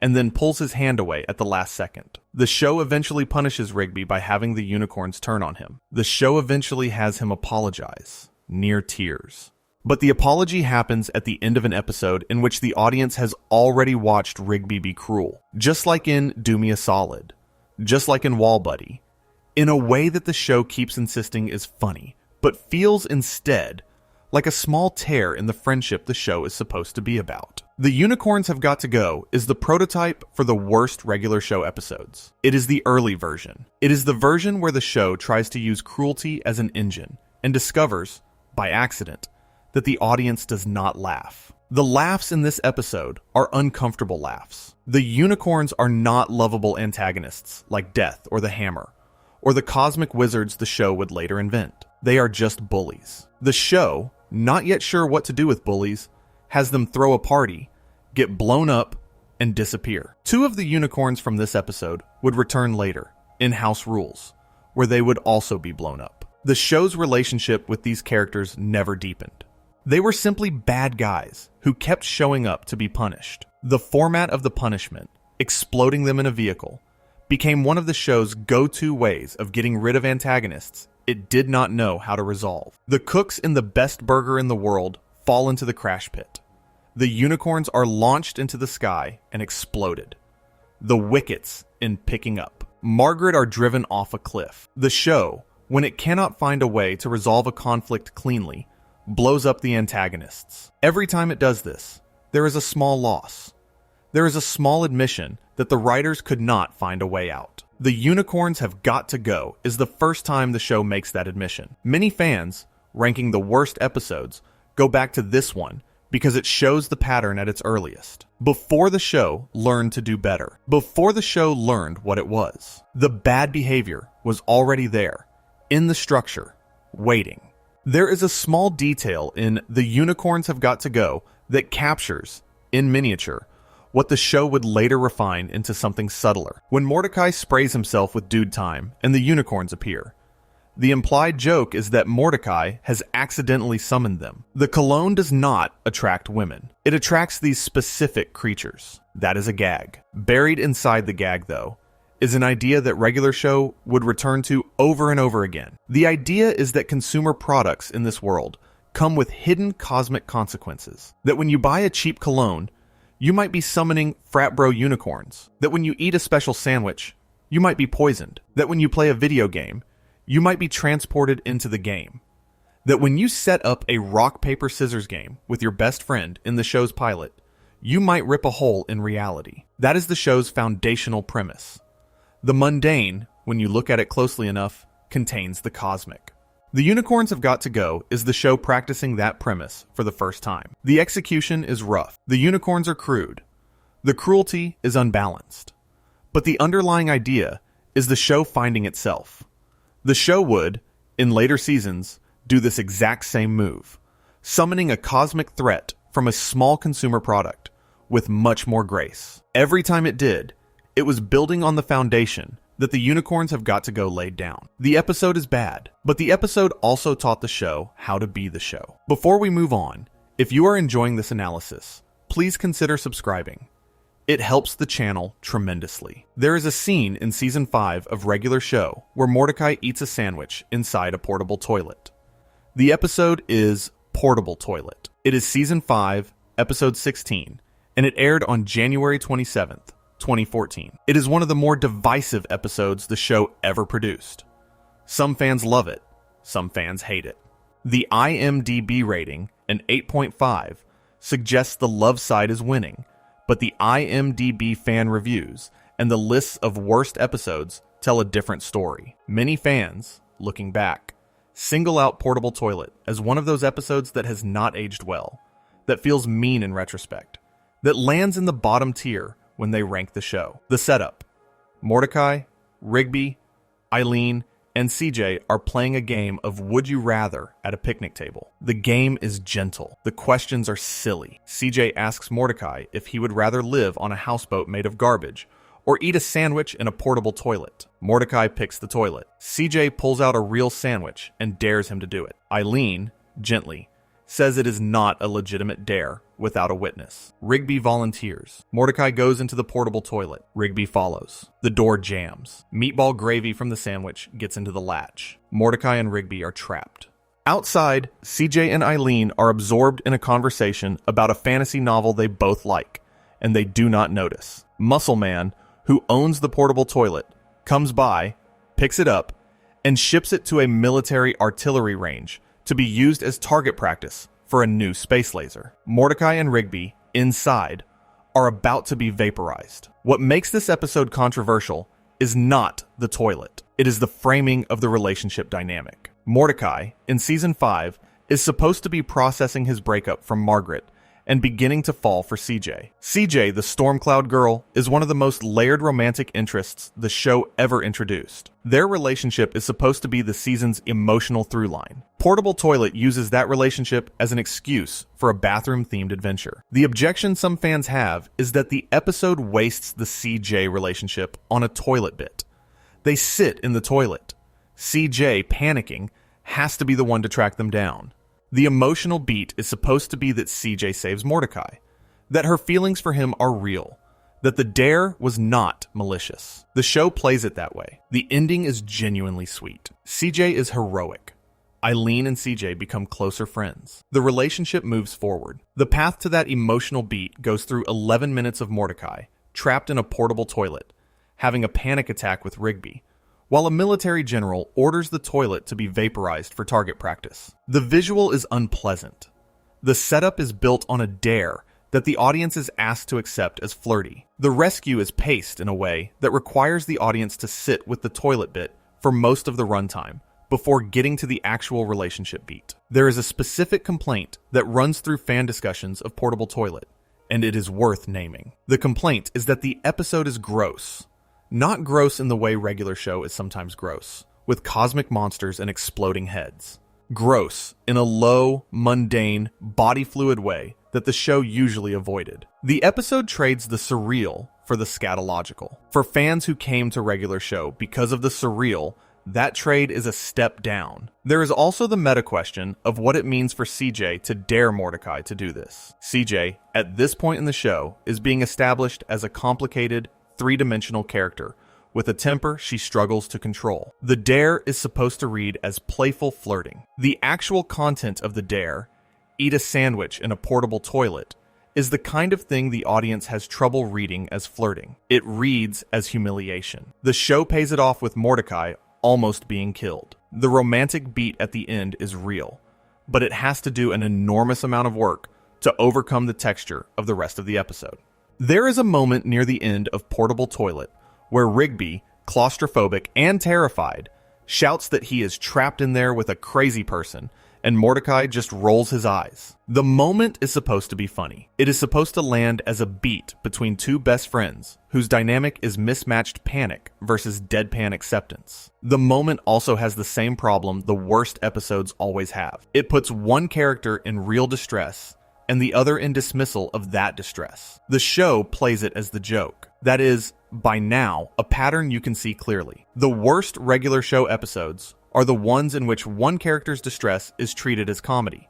and then pulls his hand away at the last second. The show eventually punishes Rigby by having the unicorns turn on him. The show eventually has him apologize, near tears. But the apology happens at the end of an episode in which the audience has already watched Rigby be cruel, just like in Do Me a Solid, just like in Wall Buddy, in a way that the show keeps insisting is funny, but feels instead like a small tear in the friendship the show is supposed to be about. The Unicorns Have Got to Go is the prototype for the worst regular show episodes. It is the early version. It is the version where the show tries to use cruelty as an engine and discovers, by accident, that the audience does not laugh. The laughs in this episode are uncomfortable laughs. The unicorns are not lovable antagonists like Death or the Hammer, or the cosmic wizards the show would later invent. They are just bullies. The show, not yet sure what to do with bullies, has them throw a party, get blown up, and disappear. Two of the unicorns from this episode would return later, in House Rules, where they would also be blown up. The show's relationship with these characters never deepened. They were simply bad guys who kept showing up to be punished. The format of the punishment, exploding them in a vehicle, became one of the show's go-to ways of getting rid of antagonists it did not know how to resolve. The cooks in the best burger in the world fall into the crash pit. The unicorns are launched into the sky and exploded. The wickets in Picking Up. Margaret are driven off a cliff. The show, when it cannot find a way to resolve a conflict cleanly, blows up the antagonists. Every time it does this, there is a small loss. There is a small admission that the writers could not find a way out. The Unicorns Have Got to Go is the first time the show makes that admission. Many fans, ranking the worst episodes, go back to this one because it shows the pattern at its earliest. Before the show learned to do better. Before the show learned what it was. The bad behavior was already there, in the structure, waiting. There is a small detail in The Unicorns Have Got to Go that captures, in miniature, what the show would later refine into something subtler. When Mordecai sprays himself with Dude Time and the unicorns appear, the implied joke is that Mordecai has accidentally summoned them. The cologne does not attract women. It attracts these specific creatures. That is a gag. Buried inside the gag, though, is an idea that regular show would return to over and over again. The idea is that consumer products in this world come with hidden cosmic consequences. That when you buy a cheap cologne, you might be summoning frat bro unicorns. That when you eat a special sandwich, you might be poisoned. That when you play a video game, you might be transported into the game. That when you set up a rock, paper, scissors game with your best friend in the show's pilot, you might rip a hole in reality. That is the show's foundational premise. The mundane, when you look at it closely enough, contains the cosmic. The Unicorns Have Got to Go is the show practicing that premise for the first time. The execution is rough. The unicorns are crude. The cruelty is unbalanced. But the underlying idea is the show finding itself. The show would, in later seasons, do this exact same move, summoning a cosmic threat from a small consumer product with much more grace. Every time it did, it was building on the foundation that the Unicorns Have Got to Go laid down. The episode is bad, but the episode also taught the show how to be the show. Before we move on, if you are enjoying this analysis, please consider subscribing. It helps the channel tremendously. There is a scene in Season 5 of Regular Show where Mordecai eats a sandwich inside a portable toilet. The episode is Portable Toilet. It is Season 5, Episode 16, and it aired on January 27th, 2014. It is one of the more divisive episodes the show ever produced. Some fans love it, some fans hate it. The IMDb rating, an 8.5, suggests the love side is winning, but the IMDb fan reviews and the lists of worst episodes tell a different story. Many fans, looking back, single out Portable Toilet as one of those episodes that has not aged well, that feels mean in retrospect, that lands in the bottom tier when they rank the show. The setup. Mordecai, Rigby, Eileen, and CJ are playing a game of Would You Rather at a picnic table. The game is gentle. The questions are silly. CJ asks Mordecai if he would rather live on a houseboat made of garbage or eat a sandwich in a portable toilet. Mordecai picks the toilet. CJ pulls out a real sandwich and dares him to do it. Eileen, gently, says it is not a legitimate dare without a witness. Rigby volunteers. Mordecai goes into the portable toilet. Rigby follows. The door jams. Meatball gravy from the sandwich gets into the latch. Mordecai and Rigby are trapped. Outside, CJ and Eileen are absorbed in a conversation about a fantasy novel they both like, and they do not notice. Muscle Man, who owns the portable toilet, comes by, picks it up, and ships it to a military artillery range to be used as target practice for a new space laser. Mordecai and Rigby inside, are about to be vaporized. What makes this episode controversial is not the toilet. It is the framing of the relationship dynamic. Mordecai, in Season 5, is supposed to be processing his breakup from Margaret and beginning to fall for CJ. CJ, the Stormcloud girl, is one of the most layered romantic interests the show ever introduced. Their relationship is supposed to be the season's emotional through line. Portable Toilet uses that relationship as an excuse for a bathroom-themed adventure. The objection some fans have is that the episode wastes the CJ relationship on a toilet bit. They sit in the toilet. CJ, panicking, has to be the one to track them down. The emotional beat is supposed to be that CJ saves Mordecai, that her feelings for him are real, that the dare was not malicious. The show plays it that way. The ending is genuinely sweet. CJ is heroic. Eileen and CJ become closer friends. The relationship moves forward. The path to that emotional beat goes through 11 minutes of Mordecai, trapped in a portable toilet, having a panic attack with Rigby, while a military general orders the toilet to be vaporized for target practice. The visual is unpleasant. The setup is built on a dare that the audience is asked to accept as flirty. The rescue is paced in a way that requires the audience to sit with the toilet bit for most of the runtime before getting to the actual relationship beat. There is a specific complaint that runs through fan discussions of Portable Toilet, and it is worth naming. The complaint is that the episode is gross. Not gross in the way regular show is sometimes gross, with cosmic monsters and exploding heads. Gross in a low, mundane, body fluid way that the show usually avoided. The episode trades the surreal for the scatological. For fans who came to regular show because of the surreal, that trade is a step down. There is also the meta question of what it means for CJ to dare Mordecai to do this. CJ, at this point in the show, is being established as a complicated, three-dimensional character with a temper she struggles to control. The dare is supposed to read as playful flirting. The actual content of the dare, eat a sandwich in a portable toilet, is the kind of thing the audience has trouble reading as flirting. It reads as humiliation. The show pays it off with Mordecai almost being killed. The romantic beat at the end is real, but it has to do an enormous amount of work to overcome the texture of the rest of the episode. There is a moment near the end of Portable Toilet where Rigby, claustrophobic and terrified, shouts that he is trapped in there with a crazy person, and Mordecai just rolls his eyes. The moment is supposed to be funny. It is supposed to land as a beat between two best friends whose dynamic is mismatched panic versus deadpan acceptance. The moment also has the same problem the worst episodes always have. It puts one character in real distress and the other in dismissal of that distress. The show plays it as the joke. That is, by now, a pattern you can see clearly. The worst regular show episodes are the ones in which one character's distress is treated as comedy,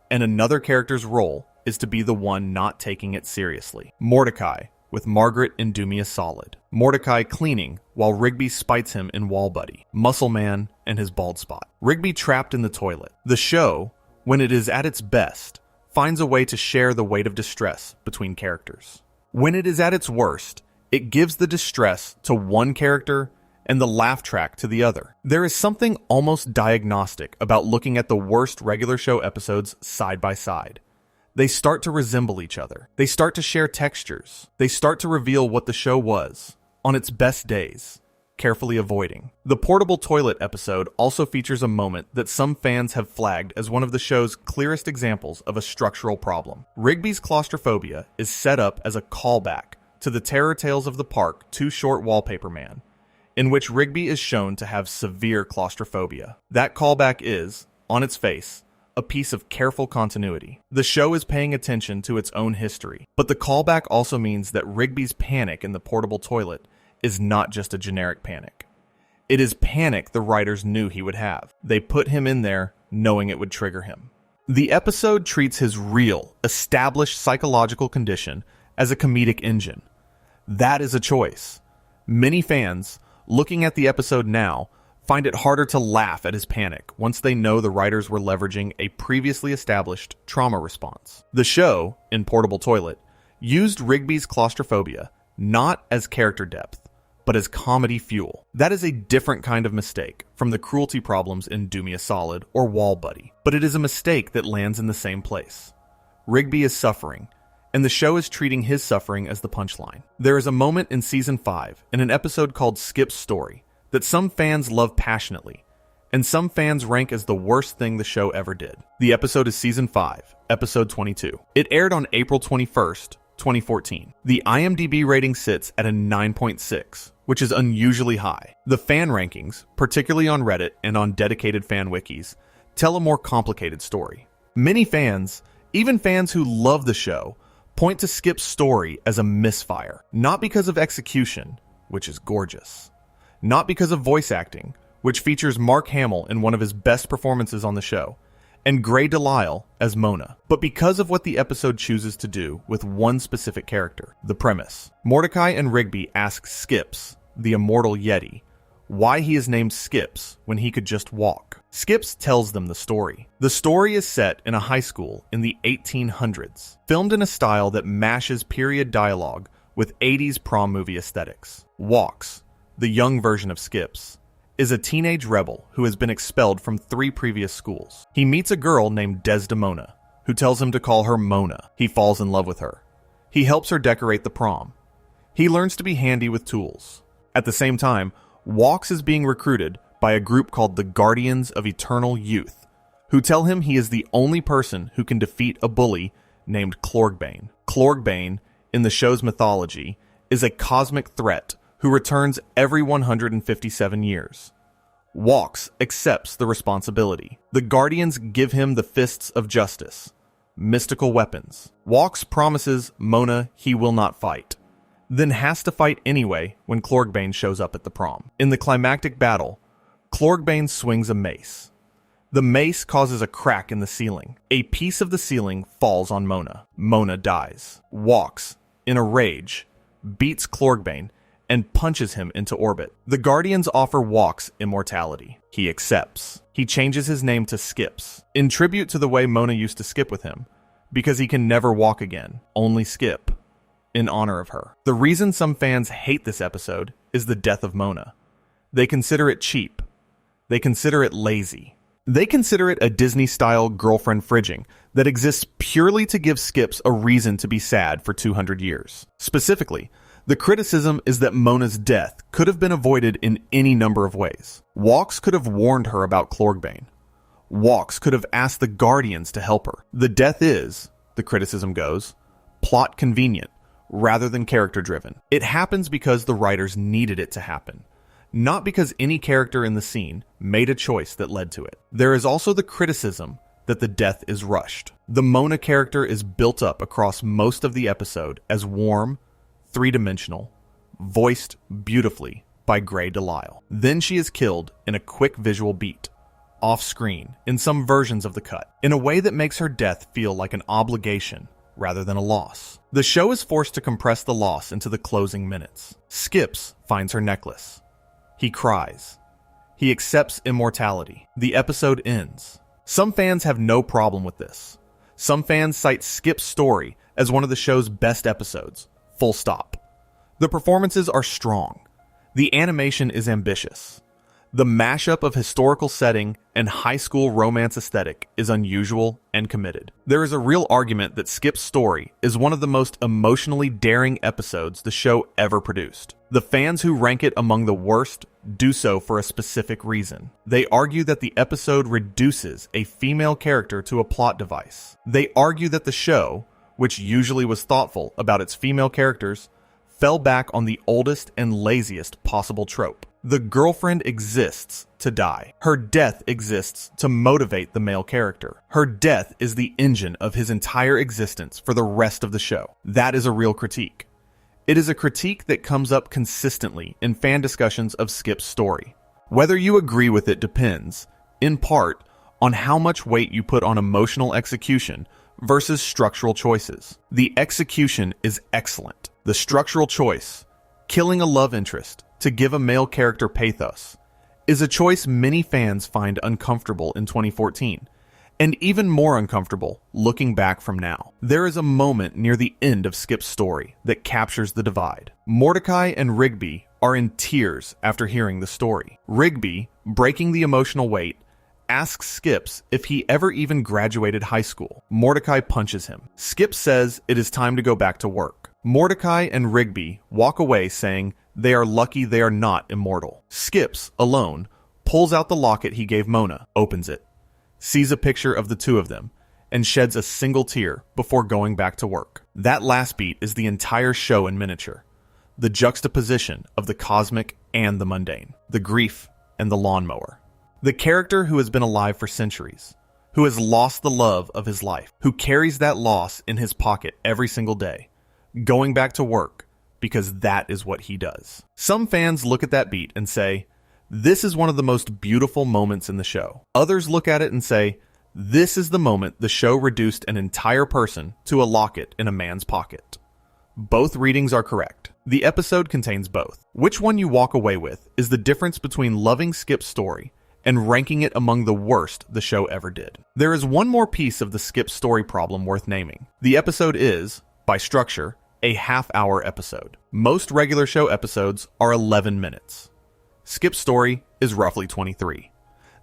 and another character's role is to be the one not taking it seriously. Mordecai, with Margaret and Dumia Solid. Mordecai cleaning while Rigby spites him in Wall Buddy. Muscle Man and his bald spot. Rigby trapped in the toilet. The show, when it is at its best, finds a way to share the weight of distress between characters. When it is at its worst, it gives the distress to one character and the laugh track to the other. There is something almost diagnostic about looking at the worst regular show episodes side by side. They start to resemble each other. They start to share textures. They start to reveal what the show was, on its best days, carefully avoiding. The Portable Toilet episode also features a moment that some fans have flagged as one of the show's clearest examples of a structural problem. Rigby's claustrophobia is set up as a callback to the Terror Tales of the Park Too Short Wallpaper Man, in which Rigby is shown to have severe claustrophobia. That callback is, on its face, a piece of careful continuity. The show is paying attention to its own history, but the callback also means that Rigby's panic in the portable toilet is not just a generic panic. It is panic the writers knew he would have. They put him in there knowing it would trigger him. The episode treats his real, established psychological condition as a comedic engine. That is a choice. Many fans, looking at the episode now, find it harder to laugh at his panic once they know the writers were leveraging a previously established trauma response. The show, in Portable Toilet, used Rigby's claustrophobia not as character depth, but as comedy fuel. That is a different kind of mistake from the cruelty problems in Dumia Solid or Wall Buddy, but it is a mistake that lands in the same place. Rigby is suffering, and the show is treating his suffering as the punchline. There is a moment in Season 5, in an episode called Skip's Story, that some fans love passionately, and some fans rank as the worst thing the show ever did. The episode is Season 5, Episode 22. It aired on April 21st, 2014. The IMDb rating sits at a 9.6, which is unusually high. The fan rankings, particularly on Reddit and on dedicated fan wikis, tell a more complicated story. Many fans, even fans who love the show, point to Skip's story as a misfire, not because of execution, which is gorgeous, not because of voice acting, which features Mark Hamill in one of his best performances on the show, and Grey DeLisle as Mona, but because of what the episode chooses to do with one specific character, the premise. Mordecai and Rigby ask Skips, the immortal Yeti, why he is named Skips when he could just walk. Skips tells them the story. The story is set in a high school in the 1800s, filmed in a style that mashes period dialogue with 80s prom movie aesthetics. Walks, the young version of Skips, is a teenage rebel who has been expelled from 3 previous schools. He meets a girl named Desdemona, who tells him to call her Mona. He falls in love with her. He helps her decorate the prom. He learns to be handy with tools. At the same time, Walks is being recruited by a group called the Guardians of Eternal Youth, who tell him he is the only person who can defeat a bully named Clorgbane. Clorgbane, in the show's mythology, is a cosmic threat who returns every 157 years. Walks accepts the responsibility. The Guardians give him the Fists of Justice, mystical weapons. Walks promises Mona he will not fight, then has to fight anyway when Clorgbane shows up at the prom. In the climactic battle, Clorgbane swings a mace. The mace causes a crack in the ceiling. A piece of the ceiling falls on Mona. Mona dies. Walks, in a rage, beats Clorgbane and punches him into orbit. The Guardians offer Walks immortality. He accepts. He changes his name to Skips, in tribute to the way Mona used to skip with him, because he can never walk again, only skip, in honor of her. The reason some fans hate this episode is the death of Mona. They consider it cheap. They consider it lazy. They consider it a Disney-style girlfriend fridging that exists purely to give Skips a reason to be sad for 200 years. Specifically, the criticism is that Mona's death could have been avoided in any number of ways. Walks could have warned her about Clorgbane. Walks could have asked the Guardians to help her. The death is, the criticism goes, plot convenient rather than character-driven. It happens because the writers needed it to happen, not because any character in the scene made a choice that led to it. There is also the criticism that the death is rushed. The Mona character is built up across most of the episode as warm, three-dimensional, voiced beautifully by Grey DeLisle. Then she is killed in a quick visual beat, off-screen, in some versions of the cut, in a way that makes her death feel like an obligation rather than a loss. The show is forced to compress the loss into the closing minutes. Skips finds her necklace. He cries. He accepts immortality. The episode ends. Some fans have no problem with this. Some fans cite Skip's story as one of the show's best episodes. Full stop. The performances are strong. The animation is ambitious. The mashup of historical setting and high school romance aesthetic is unusual and committed. There is a real argument that Skip's story is one of the most emotionally daring episodes the show ever produced. The fans who rank it among the worst do so for a specific reason. They argue that the episode reduces a female character to a plot device. They argue that the show, which usually was thoughtful about its female characters, fell back on the oldest and laziest possible trope. The girlfriend exists to die. Her death exists to motivate the male character. Her death is the engine of his entire existence for the rest of the show. That is a real critique. It is a critique that comes up consistently in fan discussions of Skip's story. Whether you agree with it depends, in part, on how much weight you put on emotional execution versus structural choices. The execution is excellent. The structural choice, killing a love interest to give a male character pathos, is a choice many fans find uncomfortable in 2014, and even more uncomfortable looking back from now. There is a moment near the end of Skip's story that captures the divide. Mordecai and Rigby are in tears after hearing the story. Rigby, breaking the emotional weight, asks Skips if he ever even graduated high school. Mordecai punches him. Skips says it is time to go back to work. Mordecai and Rigby walk away saying they are lucky they are not immortal. Skips, alone, pulls out the locket he gave Mona, opens it, sees a picture of the two of them, and sheds a single tear before going back to work. That last beat is the entire show in miniature. The juxtaposition of the cosmic and the mundane, the grief and the lawnmower. The character who has been alive for centuries, who has lost the love of his life, who carries that loss in his pocket every single day, going back to work because that is what he does. Some fans look at that beat and say, this is one of the most beautiful moments in the show. Others look at it and say, this is the moment the show reduced an entire person to a locket in a man's pocket. Both readings are correct. The episode contains both. Which one you walk away with is the difference between loving Skip's story and ranking it among the worst the show ever did. There is one more piece of the Skip story problem worth naming. The episode is, by structure, a half-hour episode. Most regular show episodes are 11 minutes. Skip's story is roughly 23.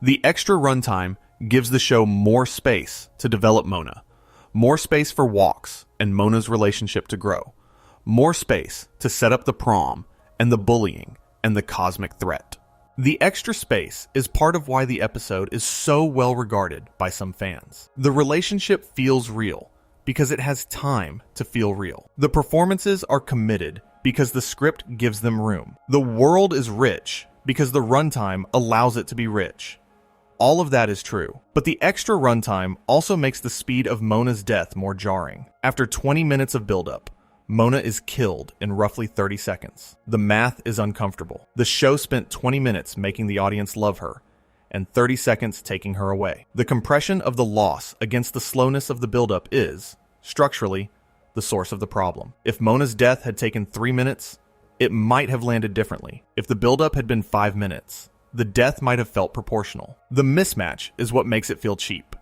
The extra runtime gives the show more space to develop Mona, more space for walks and Mona's relationship to grow, more space to set up the prom and the bullying and the cosmic threat. The extra space is part of why the episode is so well regarded by some fans. The relationship feels real because it has time to feel real. The performances are committed because the script gives them room. The world is rich because the runtime allows it to be rich. All of that is true, but the extra runtime also makes the speed of Mona's death more jarring. After 20 minutes of buildup, Mona is killed in roughly 30 seconds. The math is uncomfortable. The show spent 20 minutes making the audience love her, and 30 seconds taking her away. The compression of the loss against the slowness of the buildup is, structurally, the source of the problem. If Mona's death had taken 3 minutes, it might have landed differently. If the buildup had been 5 minutes, the death might have felt proportional. The mismatch is what makes it feel cheap.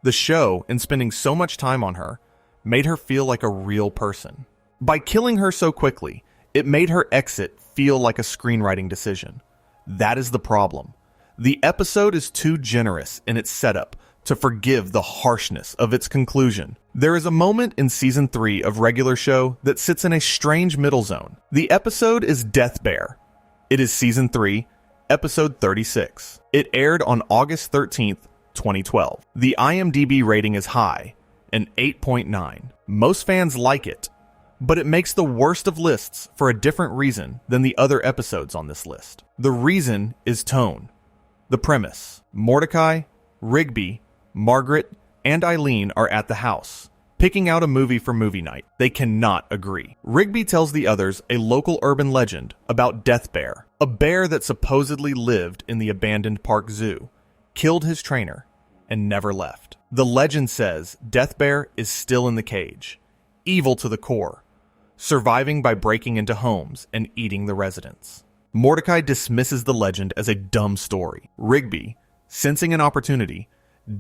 The show, in spending so much time on her, made her feel like a real person. By killing her so quickly, it made her exit feel like a screenwriting decision. That is the problem. The episode is too generous in its setup to forgive the harshness of its conclusion. There is a moment in season 3 of regular show that sits in a strange middle zone. The episode is Death Bear. It is season 3, episode 36. It aired on August 13th, 2012. The IMDb rating is high, an 8.9. Most fans like it, but it makes the worst of lists for a different reason than the other episodes on this list. The reason is tone. The premise: Mordecai, Rigby, Margaret, and Eileen are at the house, picking out a movie for movie night. They cannot agree. Rigby tells the others a local urban legend about Death Bear, a bear that supposedly lived in the abandoned park zoo, killed his trainer, and never left. The legend says Death Bear is still in the cage, evil to the core, surviving by breaking into homes and eating the residents. Mordecai dismisses the legend as a dumb story. Rigby, sensing an opportunity,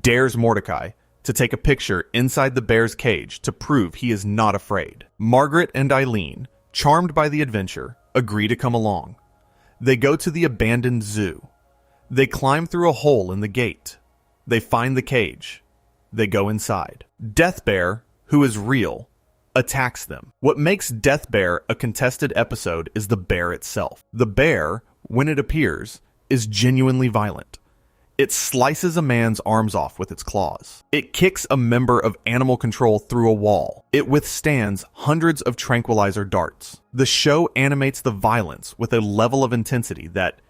dares Mordecai to take a picture inside the bear's cage to prove he is not afraid. Margaret and Eileen, charmed by the adventure, agree to come along. They go to the abandoned zoo. They climb through a hole in the gate. They find the cage. They go inside. Death Bear, who is real, attacks them. What makes Death Bear a contested episode is the bear itself. The bear, when it appears, is genuinely violent. It slices a man's arms off with its claws. It kicks a member of animal control through a wall. It withstands hundreds of tranquilizer darts. The show animates the violence with a level of intensity that,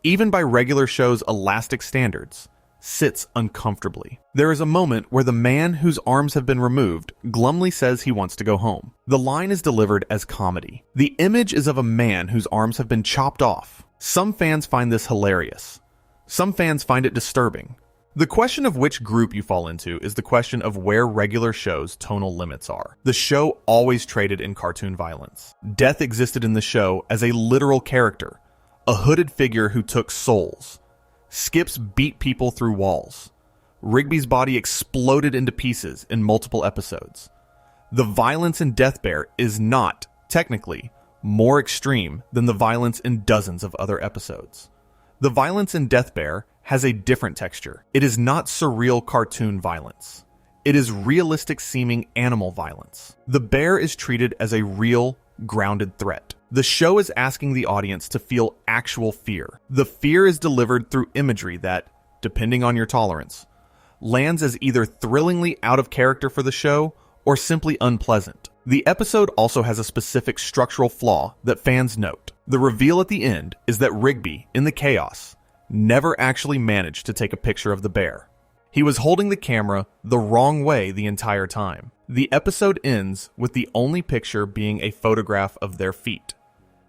even by regular show's elastic standards, sits uncomfortably. There is a moment where the man whose arms have been removed glumly says he wants to go home. The line is delivered as comedy. The image is of a man whose arms have been chopped off. Some fans find this hilarious. Some fans find it disturbing. The question of which group you fall into is the question of where regular shows' tonal limits are. The show always traded in cartoon violence. Death existed in the show as a literal character, a hooded figure who took souls. Skips beat people through walls. Rigby's body exploded into pieces in multiple episodes. The violence in Death Bear is not, technically, more extreme than the violence in dozens of other episodes. The violence in Death Bear has a different texture. It is not surreal cartoon violence. It is realistic-seeming animal violence. The bear is treated as a real, grounded threat. The show is asking the audience to feel actual fear. The fear is delivered through imagery that, depending on your tolerance, lands as either thrillingly out of character for the show or simply unpleasant. The episode also has a specific structural flaw that fans note. The reveal at the end is that Rigby, in the chaos, never actually managed to take a picture of the bear. He was holding the camera the wrong way the entire time. The episode ends with the only picture being a photograph of their feet.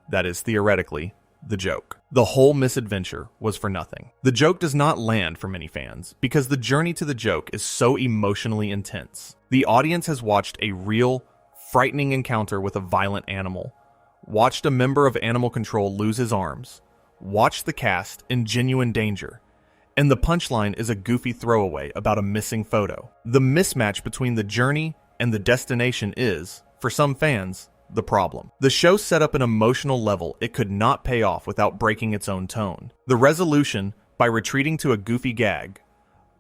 That is theoretically the joke. The whole misadventure was for nothing. The joke does not land for many fans because the journey to the joke is so emotionally intense. The audience has watched a real, frightening encounter with a violent animal, watched a member of animal control lose his arms, watched the cast in genuine danger, and the punchline is a goofy throwaway about a missing photo. The mismatch between the journey and the destination is, for some fans, the problem. The show set up an emotional level it could not pay off without breaking its own tone. The resolution, by retreating to a goofy gag,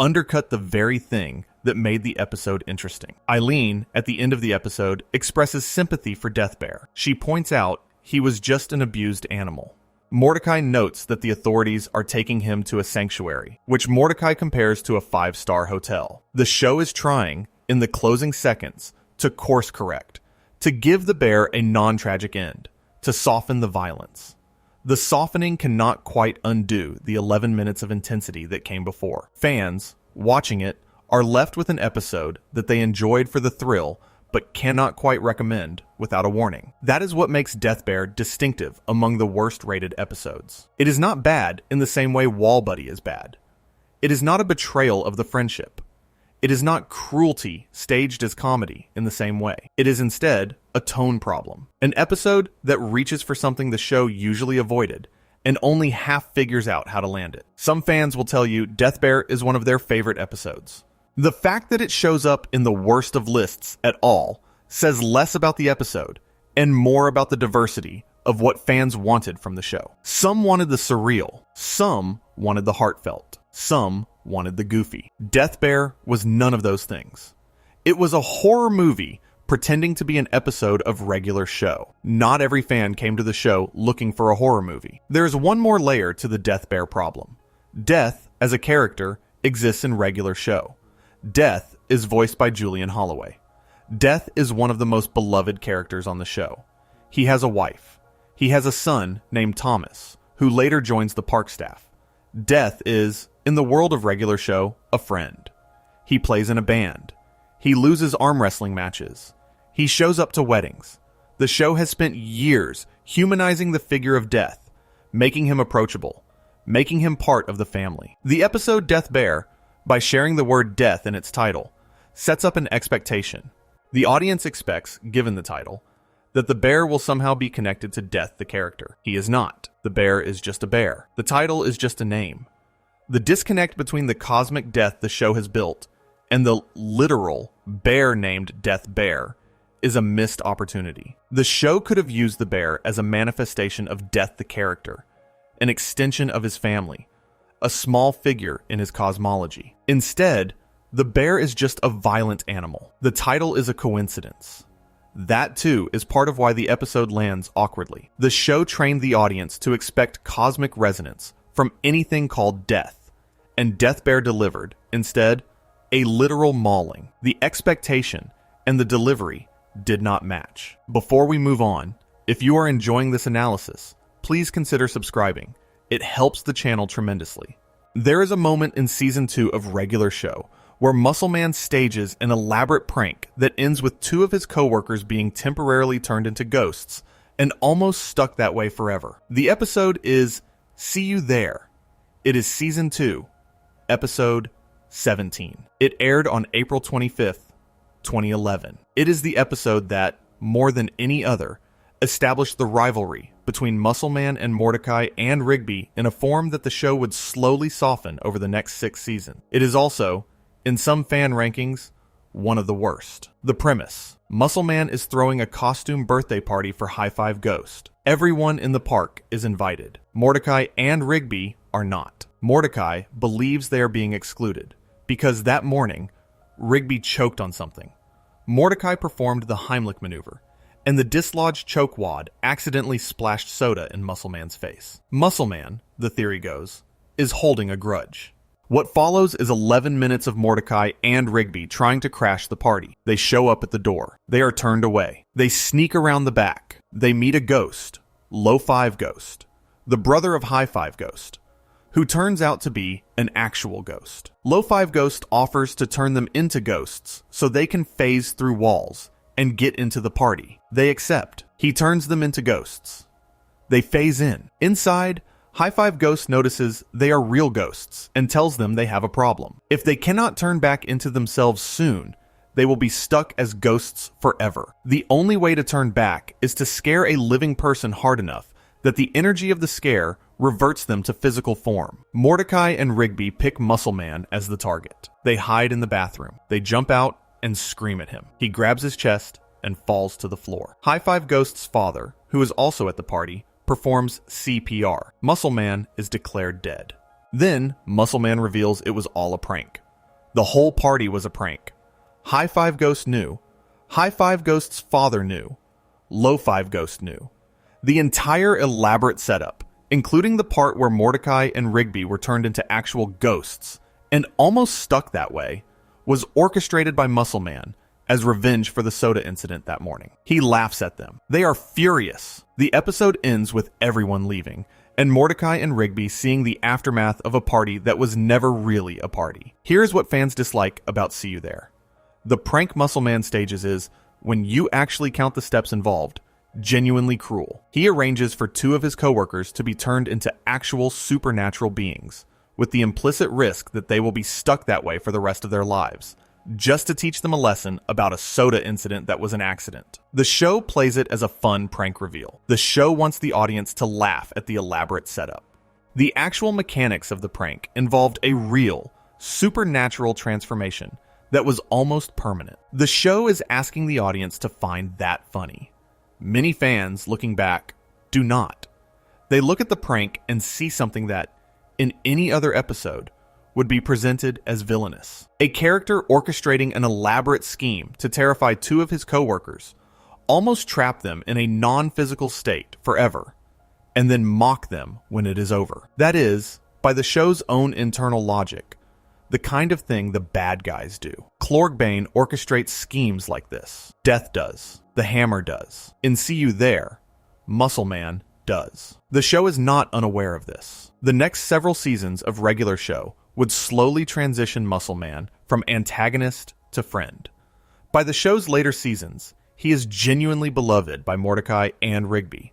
undercut the very thing that made the episode interesting. Eileen, at the end of the episode, expresses sympathy for Death Bear. She points out he was just an abused animal. Mordecai notes that the authorities are taking him to a sanctuary, which Mordecai compares to a 5-star hotel. The show is trying, in the closing seconds, to course correct, to give the bear a non-tragic end, to soften the violence. The softening cannot quite undo the 11 minutes of intensity that came before. Fans, watching it, are left with an episode that they enjoyed for the thrill, but cannot quite recommend without a warning. That is what makes Death Bear distinctive among the worst-rated episodes. It is not bad in the same way Wall Buddy is bad. It is not a betrayal of the friendship. It is not cruelty staged as comedy in the same way. It is instead a tone problem. An episode that reaches for something the show usually avoided and only half figures out how to land it. Some fans will tell you Death Bear is one of their favorite episodes. The fact that it shows up in the worst of lists at all says less about the episode and more about the diversity of what fans wanted from the show. Some wanted the surreal, some wanted the heartfelt, some wanted the goofy. Death Bear was none of those things. It was a horror movie pretending to be an episode of regular show. Not every fan came to the show looking for a horror movie. There's one more layer to the Death Bear problem. Death, as a character, exists in regular show. Death is voiced by Julian Holloway. Death is one of the most beloved characters on the show. He has a wife. He has a son named Thomas, who later joins the park staff. Death is, in the world of regular show, a friend. He plays in a band. He loses arm wrestling matches. He shows up to weddings. The show has spent years humanizing the figure of Death, making him approachable, making him part of the family. The episode Death Bear, by sharing the word death in its title, sets up an expectation. The audience expects, given the title, that the bear will somehow be connected to Death the character. He is not. The bear is just a bear. The title is just a name. The disconnect between the cosmic death the show has built and the literal bear named Death Bear is a missed opportunity. The show could have used the bear as a manifestation of Death the character, an extension of his family, a small figure in his cosmology. Instead, the bear is just a violent animal. The title is a coincidence. That, too, is part of why the episode lands awkwardly. The show trained the audience to expect cosmic resonance from anything called death, and Death Bear delivered, instead, a literal mauling. The expectation and the delivery did not match. Before we move on, if you are enjoying this analysis, please consider subscribing. It helps the channel tremendously. There is a moment in Season 2 of Regular Show where Muscle Man stages an elaborate prank that ends with 2 of his co-workers being temporarily turned into ghosts and almost stuck that way forever. The episode is See You There. It is Season 2, Episode 17. It aired on April 25th, 2011. It is the episode that, more than any other, established the rivalry between Muscle Man and Mordecai and Rigby in a form that the show would slowly soften over the next 6 seasons. It is also, in some fan rankings, one of the worst. The premise: Muscle Man is throwing a costume birthday party for High Five Ghost. Everyone in the park is invited. Mordecai and Rigby are not. Mordecai believes they are being excluded because that morning, Rigby choked on something. Mordecai performed the Heimlich maneuver, and the dislodged choke wad accidentally splashed soda in Muscle Man's face. Muscle Man, the theory goes, is holding a grudge. What follows is 11 minutes of Mordecai and Rigby trying to crash the party. They show up at the door. They are turned away. They sneak around the back. They meet a ghost, Low Five Ghost, the brother of High Five Ghost, who turns out to be an actual ghost. Low Five Ghost offers to turn them into ghosts so they can phase through walls and get into the party. They accept. He turns them into ghosts. They phase in. Inside, High Five Ghost notices they are real ghosts and tells them they have a problem. If they cannot turn back into themselves soon, they will be stuck as ghosts forever. The only way to turn back is to scare a living person hard enough that the energy of the scare reverts them to physical form. Mordecai and Rigby pick Muscle Man as the target. They hide in the bathroom. They jump out and scream at him. He grabs his chest and falls to the floor. High Five Ghost's father, who is also at the party, performs CPR. Muscle Man is declared dead. Then, Muscle Man reveals it was all a prank. The whole party was a prank. High Five Ghost knew. High Five Ghost's father knew. Low Five Ghost knew. The entire elaborate setup, including the part where Mordecai and Rigby were turned into actual ghosts, and almost stuck that way, was orchestrated by Muscle Man as revenge for the soda incident that morning. He laughs at them. They are furious. The episode ends with everyone leaving, and Mordecai and Rigby seeing the aftermath of a party that was never really a party. Here's what fans dislike about See You There. The prank Muscle Man stages is, when you actually count the steps involved, genuinely cruel. He arranges for 2 of his coworkers to be turned into actual supernatural beings, with the implicit risk that they will be stuck that way for the rest of their lives, just to teach them a lesson about a soda incident that was an accident. The show plays it as a fun prank reveal. The show wants the audience to laugh at the elaborate setup. The actual mechanics of the prank involved a real, supernatural transformation that was almost permanent. The show is asking the audience to find that funny. Many fans, looking back, do not. They look at the prank and see something that, in any other episode, would be presented as villainous. A character orchestrating an elaborate scheme to terrify 2 of his coworkers, almost trap them in a non-physical state forever, and then mock them when it is over. That is, by the show's own internal logic, the kind of thing the bad guys do. Clorgbane orchestrates schemes like this. Death does. The Hammer does. In See You There, Muscle Man does. The show is not unaware of this. The next several seasons of regular show would slowly transition Muscle Man from antagonist to friend. By the show's later seasons, he is genuinely beloved by Mordecai and Rigby,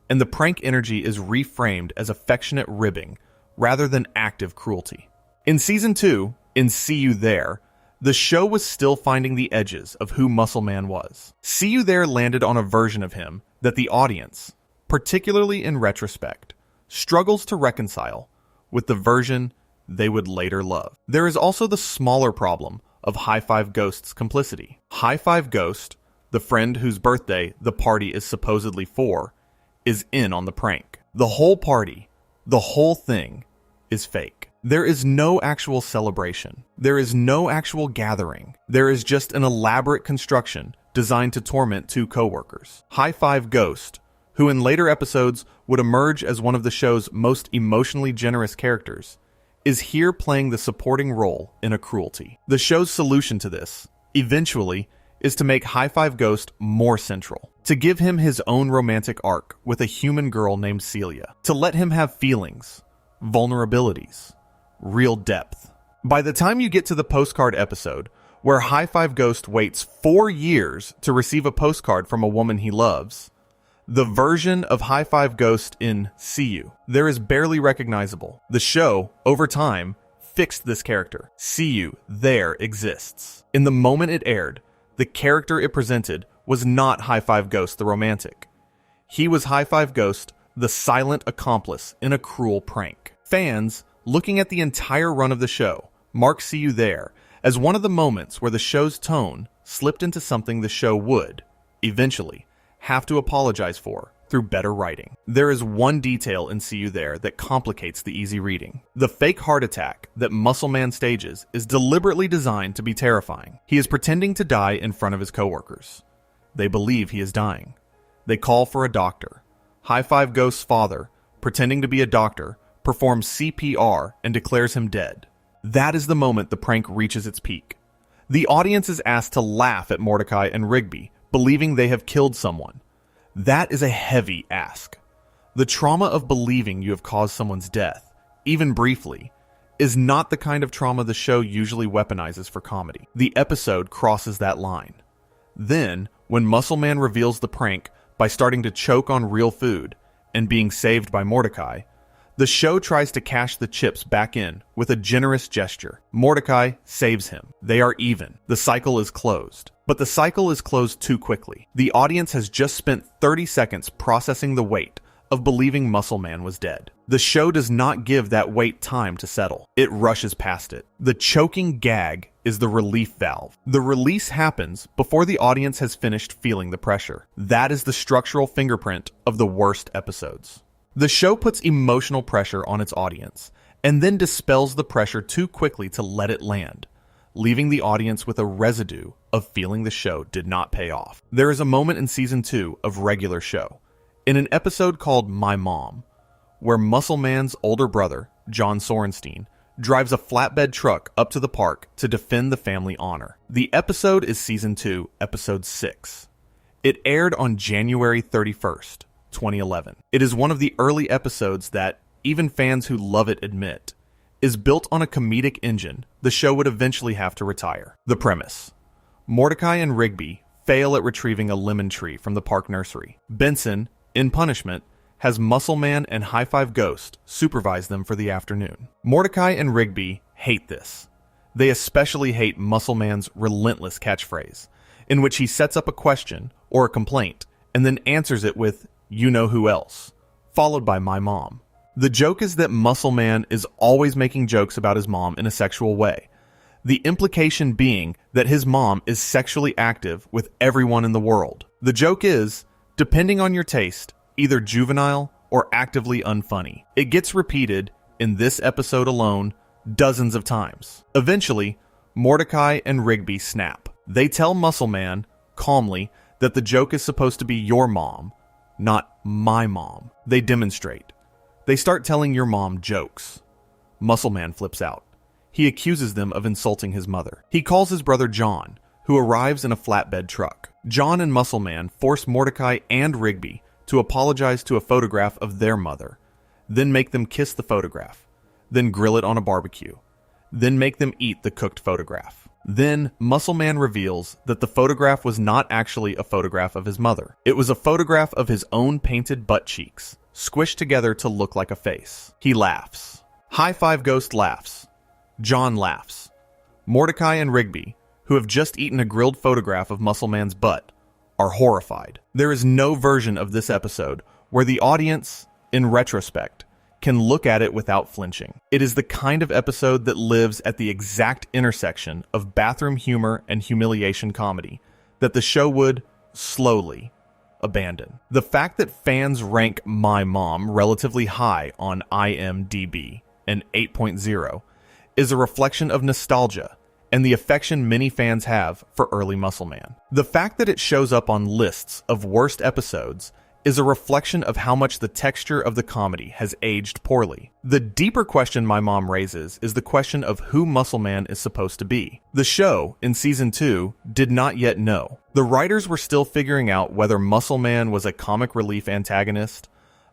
and the prank energy is reframed as affectionate ribbing rather than active cruelty. In Season 2, in See You There, the show was still finding the edges of who Muscle Man was. See You There landed on a version of him that the audience, particularly in retrospect, struggles to reconcile with the version they would later love. There is also the smaller problem of High Five Ghost's complicity. High Five Ghost, the friend whose birthday the party is supposedly for, is in on the prank. The whole party, the whole thing, is fake. There is no actual celebration. There is no actual gathering. There is just an elaborate construction designed to torment 2 coworkers. High Five Ghost, who in later episodes would emerge as one of the show's most emotionally generous characters, is here playing the supporting role in a cruelty. The show's solution to this, eventually, is to make High Five Ghost more central, to give him his own romantic arc with a human girl named Celia, to let him have feelings, vulnerabilities, real depth. By the time you get to the postcard episode, where High Five Ghost waits 4 years to receive a postcard from a woman he loves, the version of High Five Ghost in See You There is barely recognizable. The show, over time, fixed this character. See You There exists. In the moment it aired, the character it presented was not High Five Ghost the romantic. He was High Five Ghost, the silent accomplice in a cruel prank. Fans, looking at the entire run of the show, mark See You There as one of the moments where the show's tone slipped into something the show would, eventually, have to apologize for through better writing. There is one detail in See You There that complicates the easy reading. The fake heart attack that Muscle Man stages is deliberately designed to be terrifying. He is pretending to die in front of his coworkers. They believe he is dying. They call for a doctor. High Five Ghost's father, pretending to be a doctor, performs CPR and declares him dead. That is the moment the prank reaches its peak. The audience is asked to laugh at Mordecai and Rigby, believing they have killed someone. That is a heavy ask. The trauma of believing you have caused someone's death, even briefly, is not the kind of trauma the show usually weaponizes for comedy. The episode crosses that line. Then, when Muscle Man reveals the prank by starting to choke on real food and being saved by Mordecai, the show tries to cash the chips back in with a generous gesture. Mordecai saves him. They are even. The cycle is closed. But the cycle is closed too quickly. The audience has just spent 30 seconds processing the weight of believing Muscle Man was dead. The show does not give that weight time to settle. It rushes past it. The choking gag is the relief valve. The release happens before the audience has finished feeling the pressure. That is the structural fingerprint of the worst episodes. The show puts emotional pressure on its audience and then dispels the pressure too quickly to let it land, leaving the audience with a residue of feeling the show did not pay off. There is a moment in season 2 of Regular Show, in an episode called My Mom, where Muscle Man's older brother, John Sorenstein, drives a flatbed truck up to the park to defend the family honor. The episode is season 2, episode 6. It aired on January 31st. 2011. It is one of the early episodes that, even fans who love it admit, is built on a comedic engine the show would eventually have to retire. The premise: Mordecai and Rigby fail at retrieving a lemon tree from the park nursery. Benson, in punishment, has Muscle Man and High Five Ghost supervise them for the afternoon. Mordecai and Rigby hate this. They especially hate Muscle Man's relentless catchphrase, in which he sets up a question or a complaint and then answers it with "You know who else," followed by "My mom." The joke is that Muscle Man is always making jokes about his mom in a sexual way, the implication being that his mom is sexually active with everyone in the world. The joke is, depending on your taste, either juvenile or actively unfunny. It gets repeated, in this episode alone, dozens of times. Eventually, Mordecai and Rigby snap. They tell Muscle Man, calmly, that the joke is supposed to be your mom, not my mom. They demonstrate. They start telling your mom jokes. Muscle Man flips out. He accuses them of insulting his mother. He calls his brother John, who arrives in a flatbed truck. John and Muscle Man force Mordecai and Rigby to apologize to a photograph of their mother, then make them kiss the photograph, then grill it on a barbecue, then make them eat the cooked photograph. Then, Muscle Man reveals that the photograph was not actually a photograph of his mother. It was a photograph of his own painted butt cheeks, squished together to look like a face. He laughs. High Five Ghost laughs. John laughs. Mordecai and Rigby, who have just eaten a grilled photograph of Muscle Man's butt, are horrified. There is no version of this episode where the audience, in retrospect, can look at it without flinching. It is the kind of episode that lives at the exact intersection of bathroom humor and humiliation comedy that the show would, slowly, abandon. The fact that fans rank My Mom relatively high on IMDb, an 8.0, is a reflection of nostalgia and the affection many fans have for early Muscle Man. The fact that it shows up on lists of worst episodes is a reflection of how much the texture of the comedy has aged poorly. The deeper question My Mom raises is the question of who Muscle Man is supposed to be. The show, in season 2, did not yet know. The writers were still figuring out whether Muscle Man was a comic relief antagonist,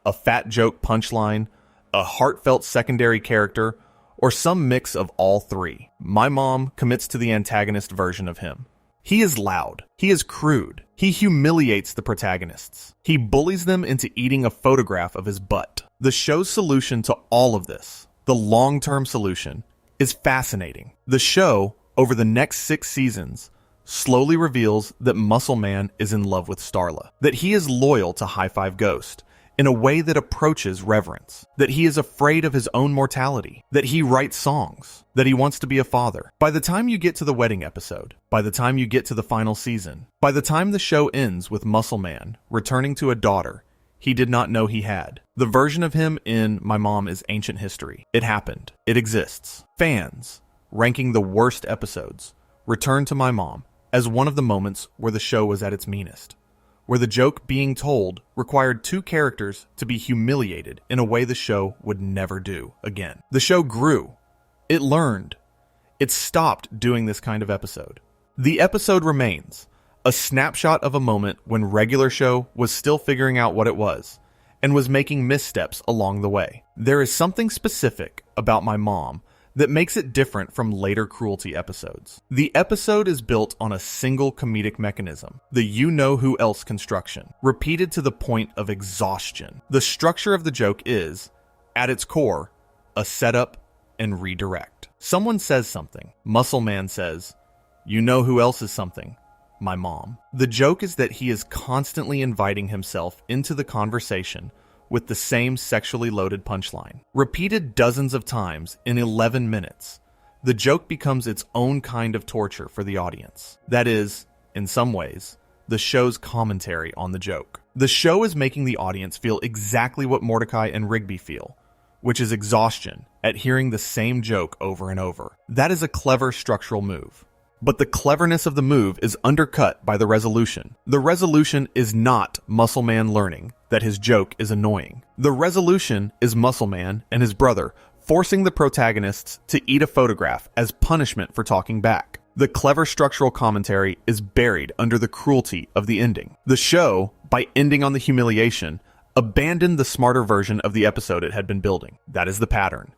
a fat joke punchline, a heartfelt secondary character, or some mix of all three. My Mom commits to the antagonist version of him. He is loud. He is crude. He humiliates the protagonists. He bullies them into eating a photograph of his butt. The show's solution to all of this, the long-term solution, is fascinating. The show, over the next 6 seasons, slowly reveals that Muscle Man is in love with Starla, that he is loyal to High Five Ghost in a way that approaches reverence, that he is afraid of his own mortality, that he writes songs, that he wants to be a father. By the time you get to the wedding episode, by the time you get to the final season, by the time the show ends with Muscle Man returning to a daughter, he did not know he had. The version of him in My Mom is Ancient History. It happened. It exists. Fans, ranking the worst episodes, return to My Mom as one of the moments where the show was at its meanest, where the joke being told required two characters to be humiliated in a way the show would never do again. The show grew. It learned. It stopped doing this kind of episode. The episode remains a snapshot of a moment when regular show was still figuring out what it was and was making missteps along the way. There is something specific about My Mom that makes it different from later Cruelty episodes. The episode is built on a single comedic mechanism, the you-know-who-else construction, repeated to the point of exhaustion. The structure of the joke is, at its core, a setup and redirect. Someone says something. Muscle Man says, "You know who else is something? My mom." The joke is that he is constantly inviting himself into the conversation with the same sexually loaded punchline. Repeated dozens of times in 11 minutes, the joke becomes its own kind of torture for the audience. That is, in some ways, the show's commentary on the joke. The show is making the audience feel exactly what Mordecai and Rigby feel, which is exhaustion at hearing the same joke over and over. That is a clever structural move. But the cleverness of the move is undercut by the resolution. The resolution is not Muscle Man learning that his joke is annoying. The resolution is Muscle Man and his brother forcing the protagonists to eat a photograph as punishment for talking back. The clever structural commentary is buried under the cruelty of the ending. The show, by ending on the humiliation, abandoned the smarter version of the episode it had been building. That is the pattern.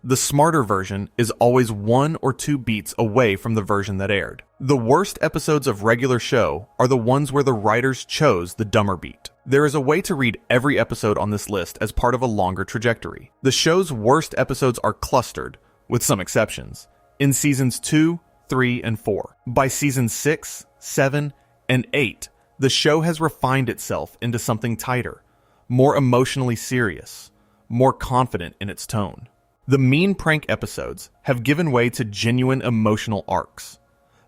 The smarter version is always 1 or 2 beats away from the version that aired. The worst episodes of regular show are the ones where the writers chose the dumber beat. There is a way to read every episode on this list as part of a longer trajectory. The show's worst episodes are clustered, with some exceptions, in seasons 2, 3, and 4. By season 6, 7, and 8, the show has refined itself into something tighter, more emotionally serious, more confident in its tone. The mean prank episodes have given way to genuine emotional arcs.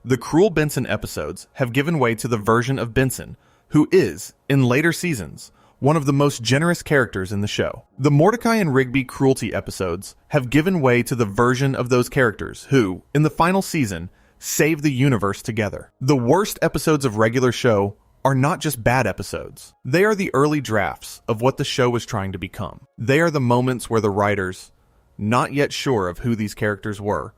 The Cruel Benson episodes have given way to the version of Benson who is, in later seasons, one of the most generous characters in the show. The Mordecai and Rigby cruelty episodes have given way to the version of those characters who, in the final season, save the universe together. The worst episodes of regular show are not just bad episodes. They are the early drafts of what the show was trying to become. They are the moments where the writers, not yet sure of who these characters were,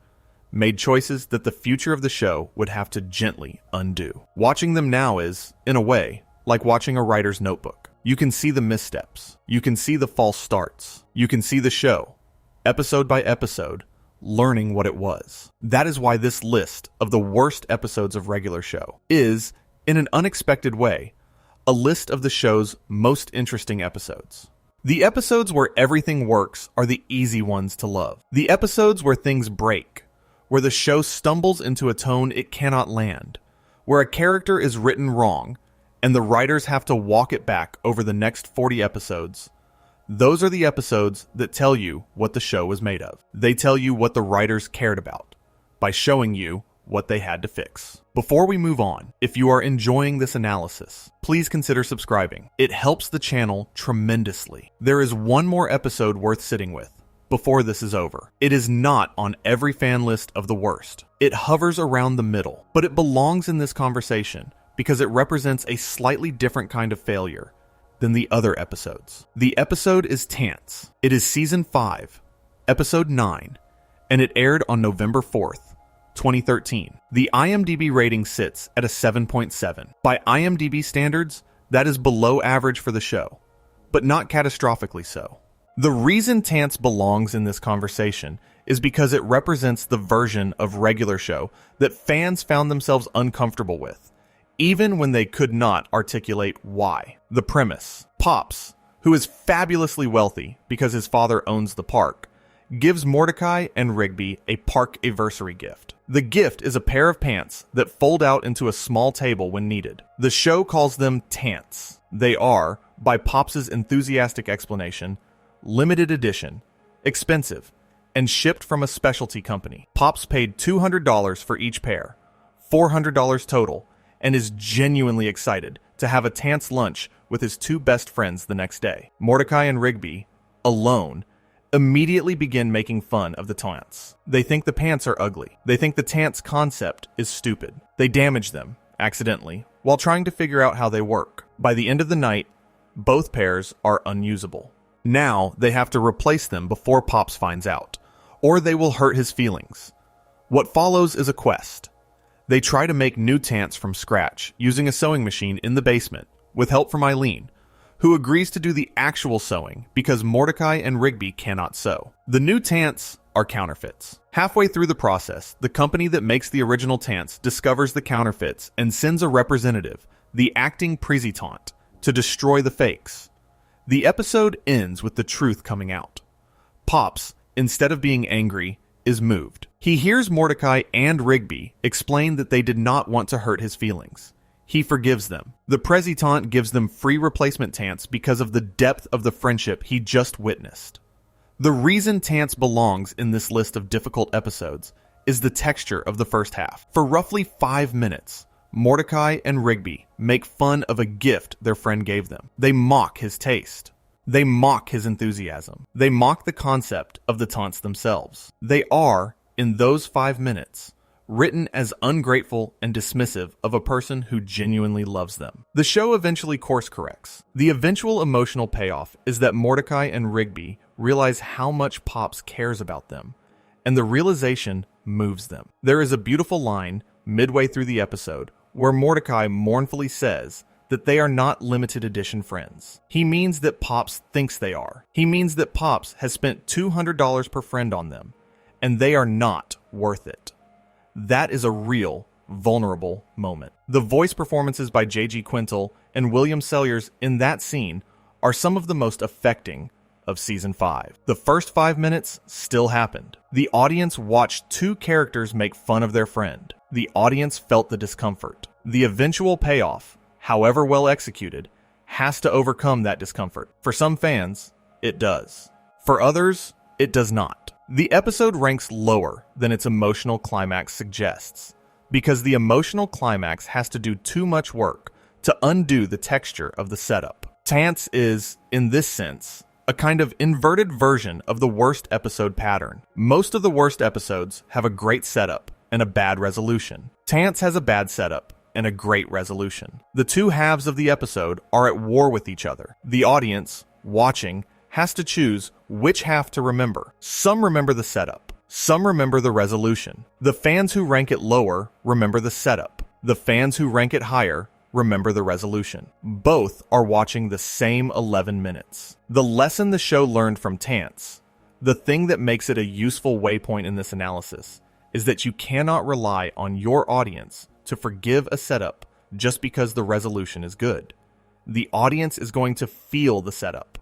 made choices that the future of the show would have to gently undo. Watching them now is, in a way, like watching a writer's notebook. You can see the missteps. You can see the false starts. You can see the show, episode by episode, learning what it was. That is why this list of the worst episodes of regular show is, in an unexpected way, a list of the show's most interesting episodes. The episodes where everything works are the easy ones to love. The episodes where things break, where the show stumbles into a tone it cannot land, where a character is written wrong, and the writers have to walk it back over the next 40 episodes. Those are the episodes that tell you what the show was made of. They tell you what the writers cared about, by showing you what they had to fix. Before we move on, if you are enjoying this analysis, please consider subscribing. It helps the channel tremendously. There is one more episode worth sitting with before this is over. It is not on every fan list of the worst. It hovers around the middle, but it belongs in this conversation because it represents a slightly different kind of failure than the other episodes. The episode is Tants. It is season 5, episode 9, and it aired on November 4th, 2013. The IMDb rating sits at a 7.7. By IMDb standards, that is below average for the show, but not catastrophically so. The reason Tants belongs in this conversation is because it represents the version of regular show that fans found themselves uncomfortable with, even when they could not articulate why. The premise: Pops, who is fabulously wealthy because his father owns the park, gives Mordecai and Rigby a park anniversary gift. The gift is a pair of pants that fold out into a small table when needed. The show calls them Tants. They are, by Pops' enthusiastic explanation, limited edition, expensive, and shipped from a specialty company. Pops paid $200 for each pair, $400 total, and is genuinely excited to have a Tants lunch with his two best friends the next day. Mordecai and Rigby, alone, immediately begin making fun of the taunts. They think the pants are ugly. They think the taunts concept is stupid. They damage them, accidentally, while trying to figure out how they work. By the end of the night, both pairs are unusable. Now they have to replace them before Pops finds out, or they will hurt his feelings. What follows is a quest. They try to make new taunts from scratch using a sewing machine in the basement with help from Eileen, who agrees to do the actual sewing because Mordecai and Rigby cannot sew. The new taunts are counterfeits. Halfway through the process, the company that makes the original taunts discovers the counterfeits and sends a representative, the acting Président, to destroy the fakes. The episode ends with the truth coming out. Pops, instead of being angry, is moved. He hears Mordecai and Rigby explain that they did not want to hurt his feelings. He forgives them. The Président gives them free replacement taunts because of the depth of the friendship he just witnessed. The reason taunts belongs in this list of difficult episodes is the texture of the first half. For roughly 5 minutes, Mordecai and Rigby make fun of a gift their friend gave them. They mock his taste. They mock his enthusiasm. They mock the concept of the taunts themselves. They are, in those 5 minutes, written as ungrateful and dismissive of a person who genuinely loves them. The show eventually course corrects. The eventual emotional payoff is that Mordecai and Rigby realize how much Pops cares about them, and the realization moves them. There is a beautiful line midway through the episode where Mordecai mournfully says that they are not limited edition friends. He means that Pops thinks they are. He means that Pops has spent $200 per friend on them, and they are not worth it. That is a real, vulnerable moment. The voice performances by J.G. Quintel and William Sellers in that scene are some of the most affecting of Season 5. The first 5 minutes still happened. The audience watched two characters make fun of their friend. The audience felt the discomfort. The eventual payoff, however well executed, has to overcome that discomfort. For some fans, it does. For others, it does not. The episode ranks lower than its emotional climax suggests, because the emotional climax has to do too much work to undo the texture of the setup. Taunts is, in this sense, a kind of inverted version of the worst episode pattern. Most of the worst episodes have a great setup and a bad resolution. Taunts has a bad setup and a great resolution. The two halves of the episode are at war with each other. The audience, watching, has to choose which half to remember. Some remember the setup. Some remember the resolution. The fans who rank it lower remember the setup. The fans who rank it higher remember the resolution. Both are watching the same 11 minutes. The lesson the show learned from Taunts, the thing that makes it a useful waypoint in this analysis, is that you cannot rely on your audience to forgive a setup just because the resolution is good. The audience is going to feel the setup.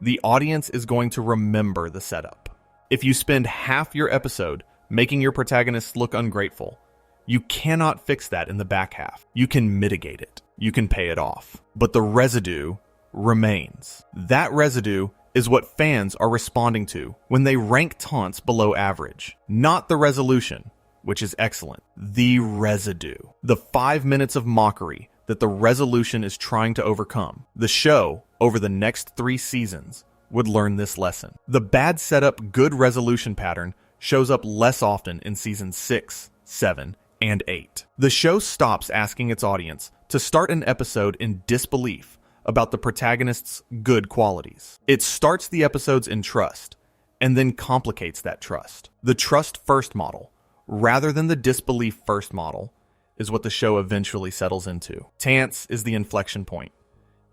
The audience is going to remember the setup. If you spend half your episode making your protagonists look ungrateful, you cannot fix that in the back half. You can mitigate it. You can pay it off. But the residue remains. That residue is what fans are responding to when they rank taunts below average. Not the resolution, which is excellent. The residue. The 5 minutes of mockery that the resolution is trying to overcome. The show, over the next 3 seasons, would learn this lesson. The bad setup, good resolution pattern shows up less often in seasons 6, 7, and 8. The show stops asking its audience to start an episode in disbelief about the protagonist's good qualities. It starts the episodes in trust, and then complicates that trust. The trust first model, rather than the disbelief first model, is what the show eventually settles into. Taunts is the inflection point.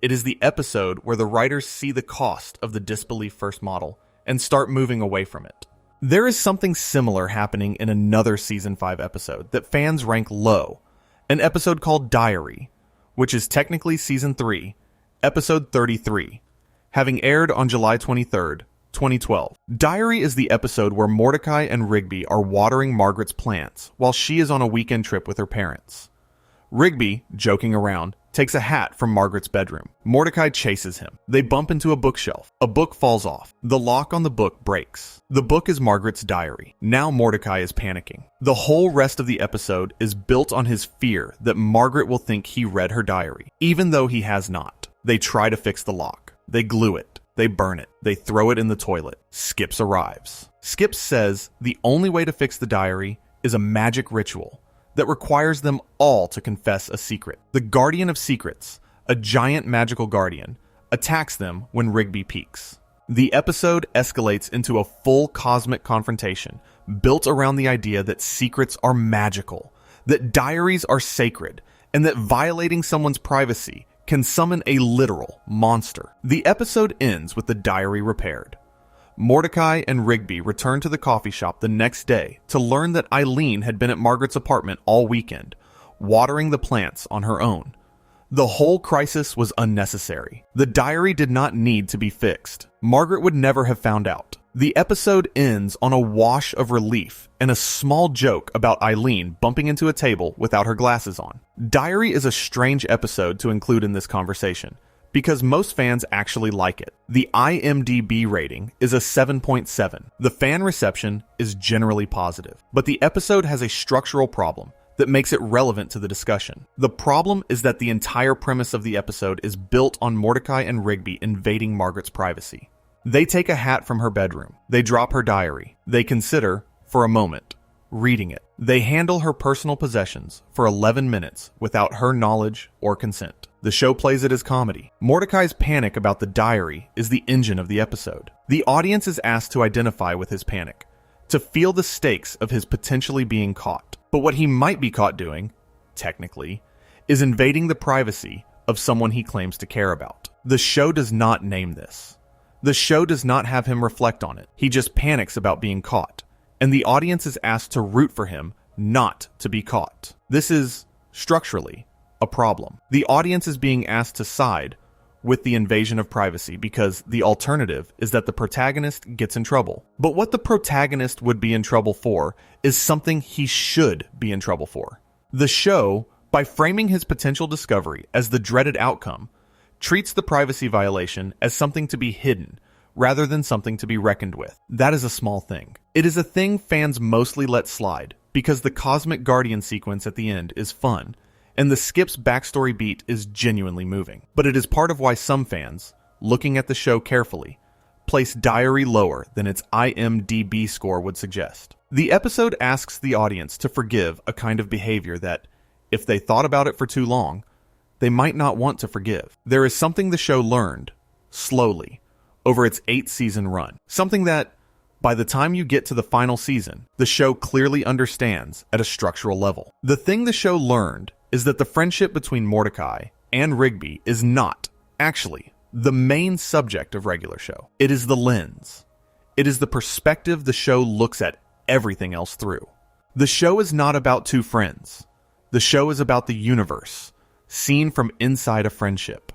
It is the episode where the writers see the cost of the disbelief first model and start moving away from it. There is something similar happening in another Season 5 episode that fans rank low, an episode called Diary, which is technically Season 3, Episode 33, having aired on July 23rd, 2012. Diary is the episode where Mordecai and Rigby are watering Margaret's plants while she is on a weekend trip with her parents. Rigby, joking around, takes a hat from Margaret's bedroom. Mordecai chases him. They bump into a bookshelf. A book falls off. The lock on the book breaks. The book is Margaret's diary. Now Mordecai is panicking. The whole rest of the episode is built on his fear that Margaret will think he read her diary, even though he has not. They try to fix the lock. They glue it. They burn it. They throw it in the toilet. Skips arrives. Skips says the only way to fix the diary is a magic ritual that requires them all to confess a secret. The Guardian of Secrets, a giant magical guardian, attacks them when Rigby peeks. The episode escalates into a full cosmic confrontation built around the idea that secrets are magical, that diaries are sacred, and that violating someone's privacy can summon a literal monster. The episode ends with the diary repaired. Mordecai and Rigby return to the coffee shop the next day to learn that Eileen had been at Margaret's apartment all weekend, watering the plants on her own. The whole crisis was unnecessary. The diary did not need to be fixed. Margaret would never have found out. The episode ends on a wash of relief and a small joke about Eileen bumping into a table without her glasses on. Diary is a strange episode to include in this conversation, because most fans actually like it. The IMDb rating is a 7.7. The fan reception is generally positive, but the episode has a structural problem that makes it relevant to the discussion. The problem is that the entire premise of the episode is built on Mordecai and Rigby invading Margaret's privacy. They take a hat from her bedroom. They drop her diary. They consider, for a moment, reading it. They handle her personal possessions for 11 minutes without her knowledge or consent. The show plays it as comedy. Mordecai's panic about the diary is the engine of the episode. The audience is asked to identify with his panic, to feel the stakes of his potentially being caught. But what he might be caught doing, technically, is invading the privacy of someone he claims to care about. The show does not name this. The show does not have him reflect on it. He just panics about being caught, and the audience is asked to root for him not to be caught. This is, structurally, a problem. The audience is being asked to side with the invasion of privacy because the alternative is that the protagonist gets in trouble. But what the protagonist would be in trouble for is something he should be in trouble for. The show, by framing his potential discovery as the dreaded outcome, treats the privacy violation as something to be hidden rather than something to be reckoned with. That is a small thing. It is a thing fans mostly let slide because the Cosmic Guardian sequence at the end is fun, and the Skip's backstory beat is genuinely moving. But it is part of why some fans, looking at the show carefully, place Diary lower than its IMDb score would suggest. The episode asks the audience to forgive a kind of behavior that, if they thought about it for too long, they might not want to forgive. There is something the show learned, slowly, over its 8-season run. Something that, by the time you get to the final season, the show clearly understands at a structural level. The thing the show learned is that the friendship between Mordecai and Rigby is not, actually, the main subject of regular show. It is the lens. It is the perspective the show looks at everything else through. The show is not about two friends. The show is about the universe, seen from inside a friendship.